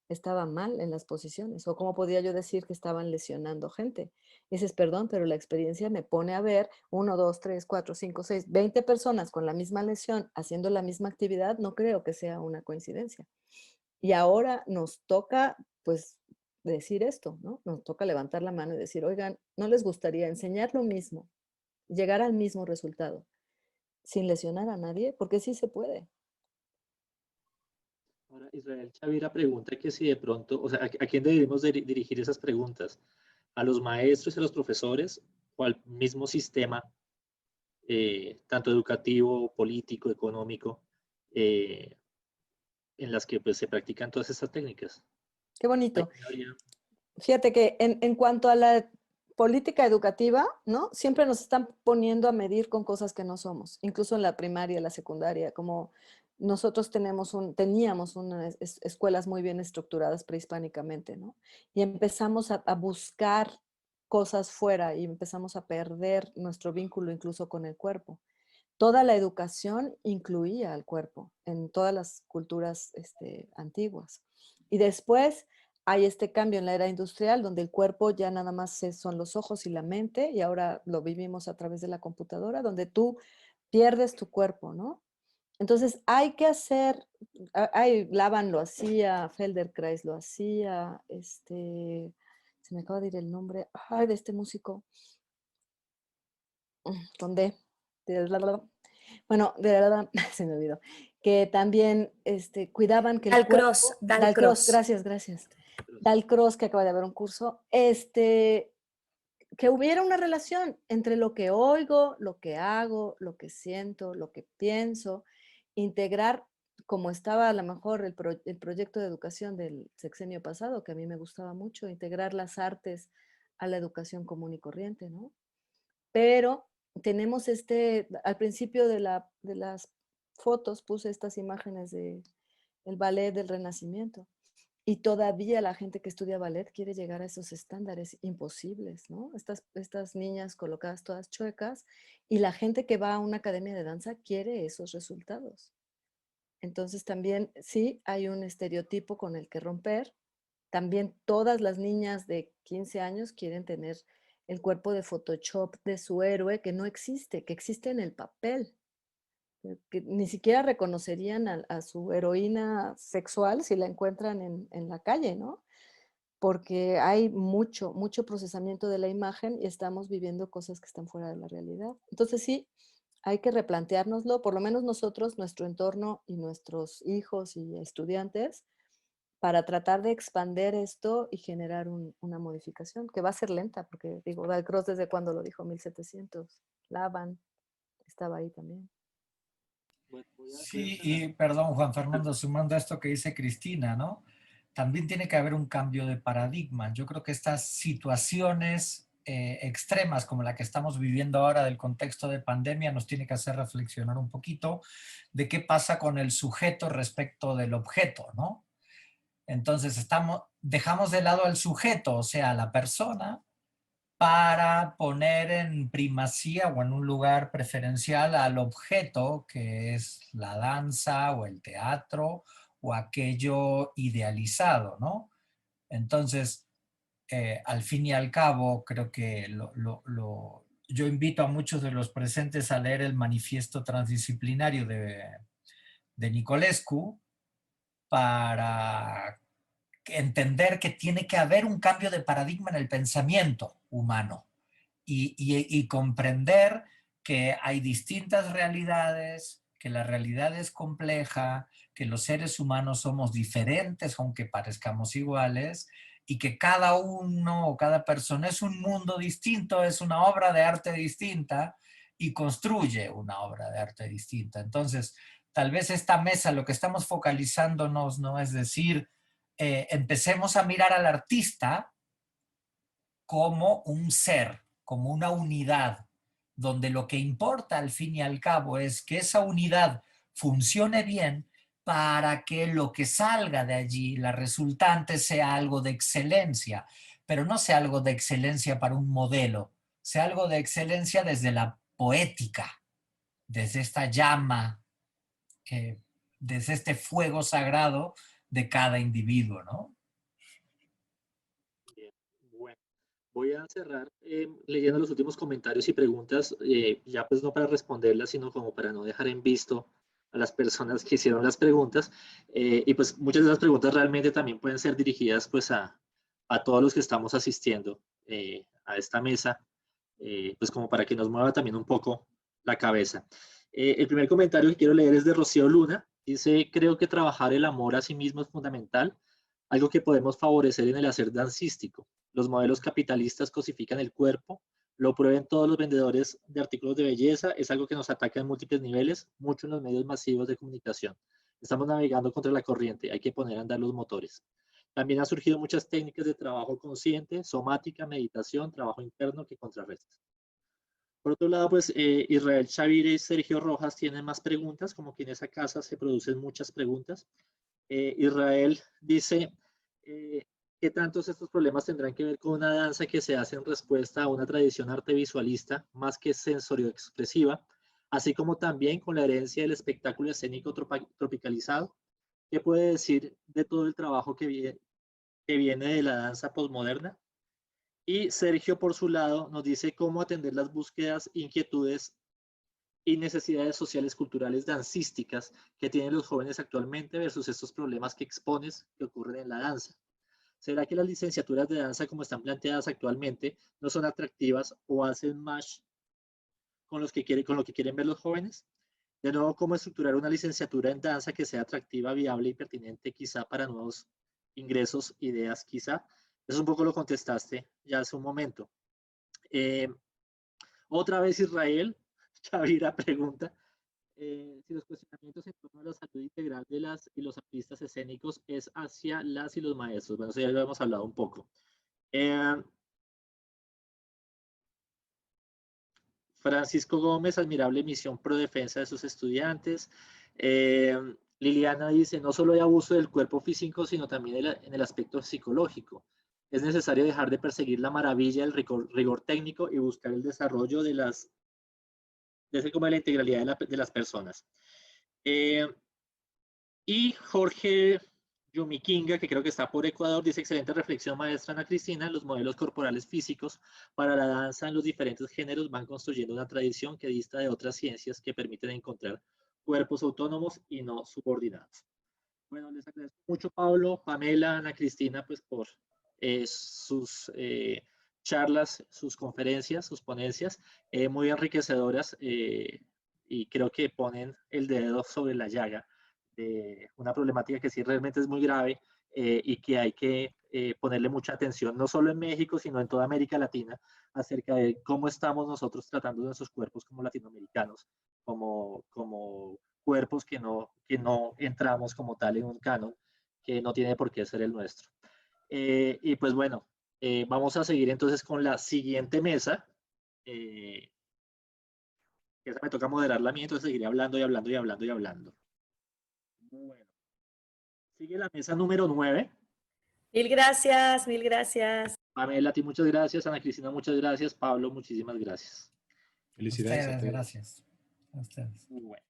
estaba mal en las posiciones, o cómo podía yo decir que estaban lesionando gente. Y dices, perdón, pero la experiencia me pone a ver 1, 2, 3, 4, 5, 6, 20 personas con la misma lesión haciendo la misma actividad, no creo que sea una coincidencia. Y ahora nos toca, pues, decir esto, ¿no? Nos toca levantar la mano y decir, oigan, ¿no les gustaría enseñar lo mismo, llegar al mismo resultado, sin lesionar a nadie? Porque sí se puede. Ahora, Israel Chavira pregunta que si de pronto, o sea, ¿a quién debemos dirigir esas preguntas? ¿A los maestros y a los profesores o al mismo sistema, tanto educativo, político, económico, eh, en las que pues, se practican todas estas técnicas? Qué bonito. Aquí habría... Fíjate que en cuanto a la política educativa, ¿no? Siempre nos están poniendo a medir con cosas que no somos, incluso en la primaria, la secundaria, como nosotros teníamos unas escuelas muy bien estructuradas prehispánicamente, ¿no? Y empezamos a buscar cosas fuera y empezamos a perder nuestro vínculo incluso con el cuerpo. Toda la educación incluía al cuerpo en todas las culturas antiguas. Y después hay este cambio en la era industrial donde el cuerpo ya nada más son los ojos y la mente, y ahora lo vivimos a través de la computadora, donde tú pierdes tu cuerpo, ¿no? Entonces hay que hacer, Laban lo hacía, Feldenkrais lo hacía, se me acaba de ir el nombre, de este músico, con D, bueno, de verdad, se me olvidó, que también cuidaban que el cuerpo, Dalcroze, Dalcroze. gracias, gracias, Dalcroze, que acaba de haber un curso, que hubiera una relación entre lo que oigo, lo que hago, lo que siento, lo que pienso, integrar, como estaba a lo mejor el proyecto de educación del sexenio pasado, que a mí me gustaba mucho, integrar las artes a la educación común y corriente, ¿no? Pero tenemos al principio de las fotos puse estas imágenes del ballet del Renacimiento. Y todavía la gente que estudia ballet quiere llegar a esos estándares imposibles, ¿no? Estas niñas colocadas todas chuecas, y la gente que va a una academia de danza quiere esos resultados. Entonces también sí hay un estereotipo con el que romper. También todas las niñas de 15 años quieren tener el cuerpo de Photoshop de su héroe, que no existe, que existe en el papel, que ni siquiera reconocerían a su heroína sexual si la encuentran en la calle, ¿no? Porque hay mucho, mucho procesamiento de la imagen y estamos viviendo cosas que están fuera de la realidad. Entonces sí, hay que replanteárnoslo, por lo menos nosotros, nuestro entorno y nuestros hijos y estudiantes, para tratar de expander esto y generar una modificación, que va a ser lenta, porque digo, Dalcroze desde cuando lo dijo, 1700, Laban estaba ahí también. Sí, y perdón, Juan Fernando, sumando a esto que dice Cristina, ¿no? También tiene que haber un cambio de paradigma. Yo creo que estas situaciones extremas como la que estamos viviendo ahora del contexto de pandemia nos tiene que hacer reflexionar un poquito de qué pasa con el sujeto respecto del objeto, ¿no? Entonces dejamos de lado al sujeto, o sea, a la persona, para poner en primacía o en un lugar preferencial al objeto que es la danza o el teatro o aquello idealizado, ¿no? Entonces, al fin y al cabo, creo que yo invito a muchos de los presentes a leer el manifiesto transdisciplinario de Nicolescu para entender que tiene que haber un cambio de paradigma en el pensamiento humano y comprender que hay distintas realidades, que la realidad es compleja, que los seres humanos somos diferentes aunque parezcamos iguales y que cada uno o cada persona es un mundo distinto, es una obra de arte distinta y construye una obra de arte distinta. Entonces, tal vez esta mesa, lo que estamos focalizándonos no es decir, empecemos a mirar al artista como un ser, como una unidad, donde lo que importa al fin y al cabo es que esa unidad funcione bien para que lo que salga de allí, la resultante, sea algo de excelencia, pero no sea algo de excelencia para un modelo, sea algo de excelencia desde la poética, desde esta llama, desde este fuego sagrado de cada individuo, ¿no? Bien, bueno, voy a cerrar leyendo los últimos comentarios y preguntas, ya pues no para responderlas, sino como para no dejar en visto a las personas que hicieron las preguntas. Y pues muchas de esas preguntas realmente también pueden ser dirigidas pues a todos los que estamos asistiendo a esta mesa, pues como para que nos mueva también un poco la cabeza. El primer comentario que quiero leer es de Rocío Luna. Dice, creo que trabajar el amor a sí mismo es fundamental, algo que podemos favorecer en el hacer dancístico. Los modelos capitalistas cosifican el cuerpo, lo prueben todos los vendedores de artículos de belleza, es algo que nos ataca en múltiples niveles, mucho en los medios masivos de comunicación. Estamos navegando contra la corriente, hay que poner a andar los motores. También han surgido muchas técnicas de trabajo consciente, somática, meditación, trabajo interno que contrarrestan. Por otro lado, pues Israel Chavire y Sergio Rojas tienen más preguntas, como que en esa casa se producen muchas preguntas. Israel dice, ¿qué tantos estos problemas tendrán que ver con una danza que se hace en respuesta a una tradición arte visualista más que sensorio-expresiva, así como también con la herencia del espectáculo escénico tropicalizado? ¿Qué puede decir de todo el trabajo que viene de la danza posmoderna? Y Sergio, por su lado, nos dice cómo atender las búsquedas, inquietudes y necesidades sociales, culturales, dancísticas que tienen los jóvenes actualmente versus estos problemas que expones que ocurren en la danza. ¿Será que las licenciaturas de danza como están planteadas actualmente no son atractivas o hacen match con lo que quieren ver los jóvenes? De nuevo, ¿cómo estructurar una licenciatura en danza que sea atractiva, viable y pertinente quizá para nuevos ingresos, ideas quizá? Eso un poco lo contestaste ya hace un momento. Otra vez Israel, Chavira pregunta si los cuestionamientos en torno a la salud integral de las y los artistas escénicos es hacia las y los maestros. Bueno, eso ya lo hemos hablado un poco. Francisco Gómez, admirable misión pro defensa de sus estudiantes. Liliana dice, no solo hay abuso del cuerpo físico, sino también en el aspecto psicológico. Es necesario dejar de perseguir la maravilla del rigor técnico y buscar el desarrollo de la integralidad de las personas. Y Jorge Yumikinga, que creo que está por Ecuador, dice, excelente reflexión, maestra Ana Cristina, los modelos corporales físicos para la danza en los diferentes géneros van construyendo una tradición que dista de otras ciencias que permiten encontrar cuerpos autónomos y no subordinados. Bueno, les agradezco mucho, Pablo, Pamela, Ana Cristina, pues por sus charlas, sus conferencias, sus ponencias, muy enriquecedoras y creo que ponen el dedo sobre la llaga de una problemática que sí realmente es muy grave y que hay que ponerle mucha atención, no solo en México, sino en toda América Latina, acerca de cómo estamos nosotros tratando nuestros cuerpos como latinoamericanos, como cuerpos que no entramos como tal en un canon, que no tiene por qué ser el nuestro. Y pues bueno, vamos a seguir entonces con la siguiente mesa. Que esa me toca moderarla a mí, entonces seguiré hablando y hablando y hablando y hablando. Bueno, sigue la mesa número 9. Mil gracias, mil gracias. Pamela, a ti muchas gracias. Ana Cristina, muchas gracias. Pablo, muchísimas gracias. Felicidades a Ustedes, todos. gracias. A ustedes. Bueno.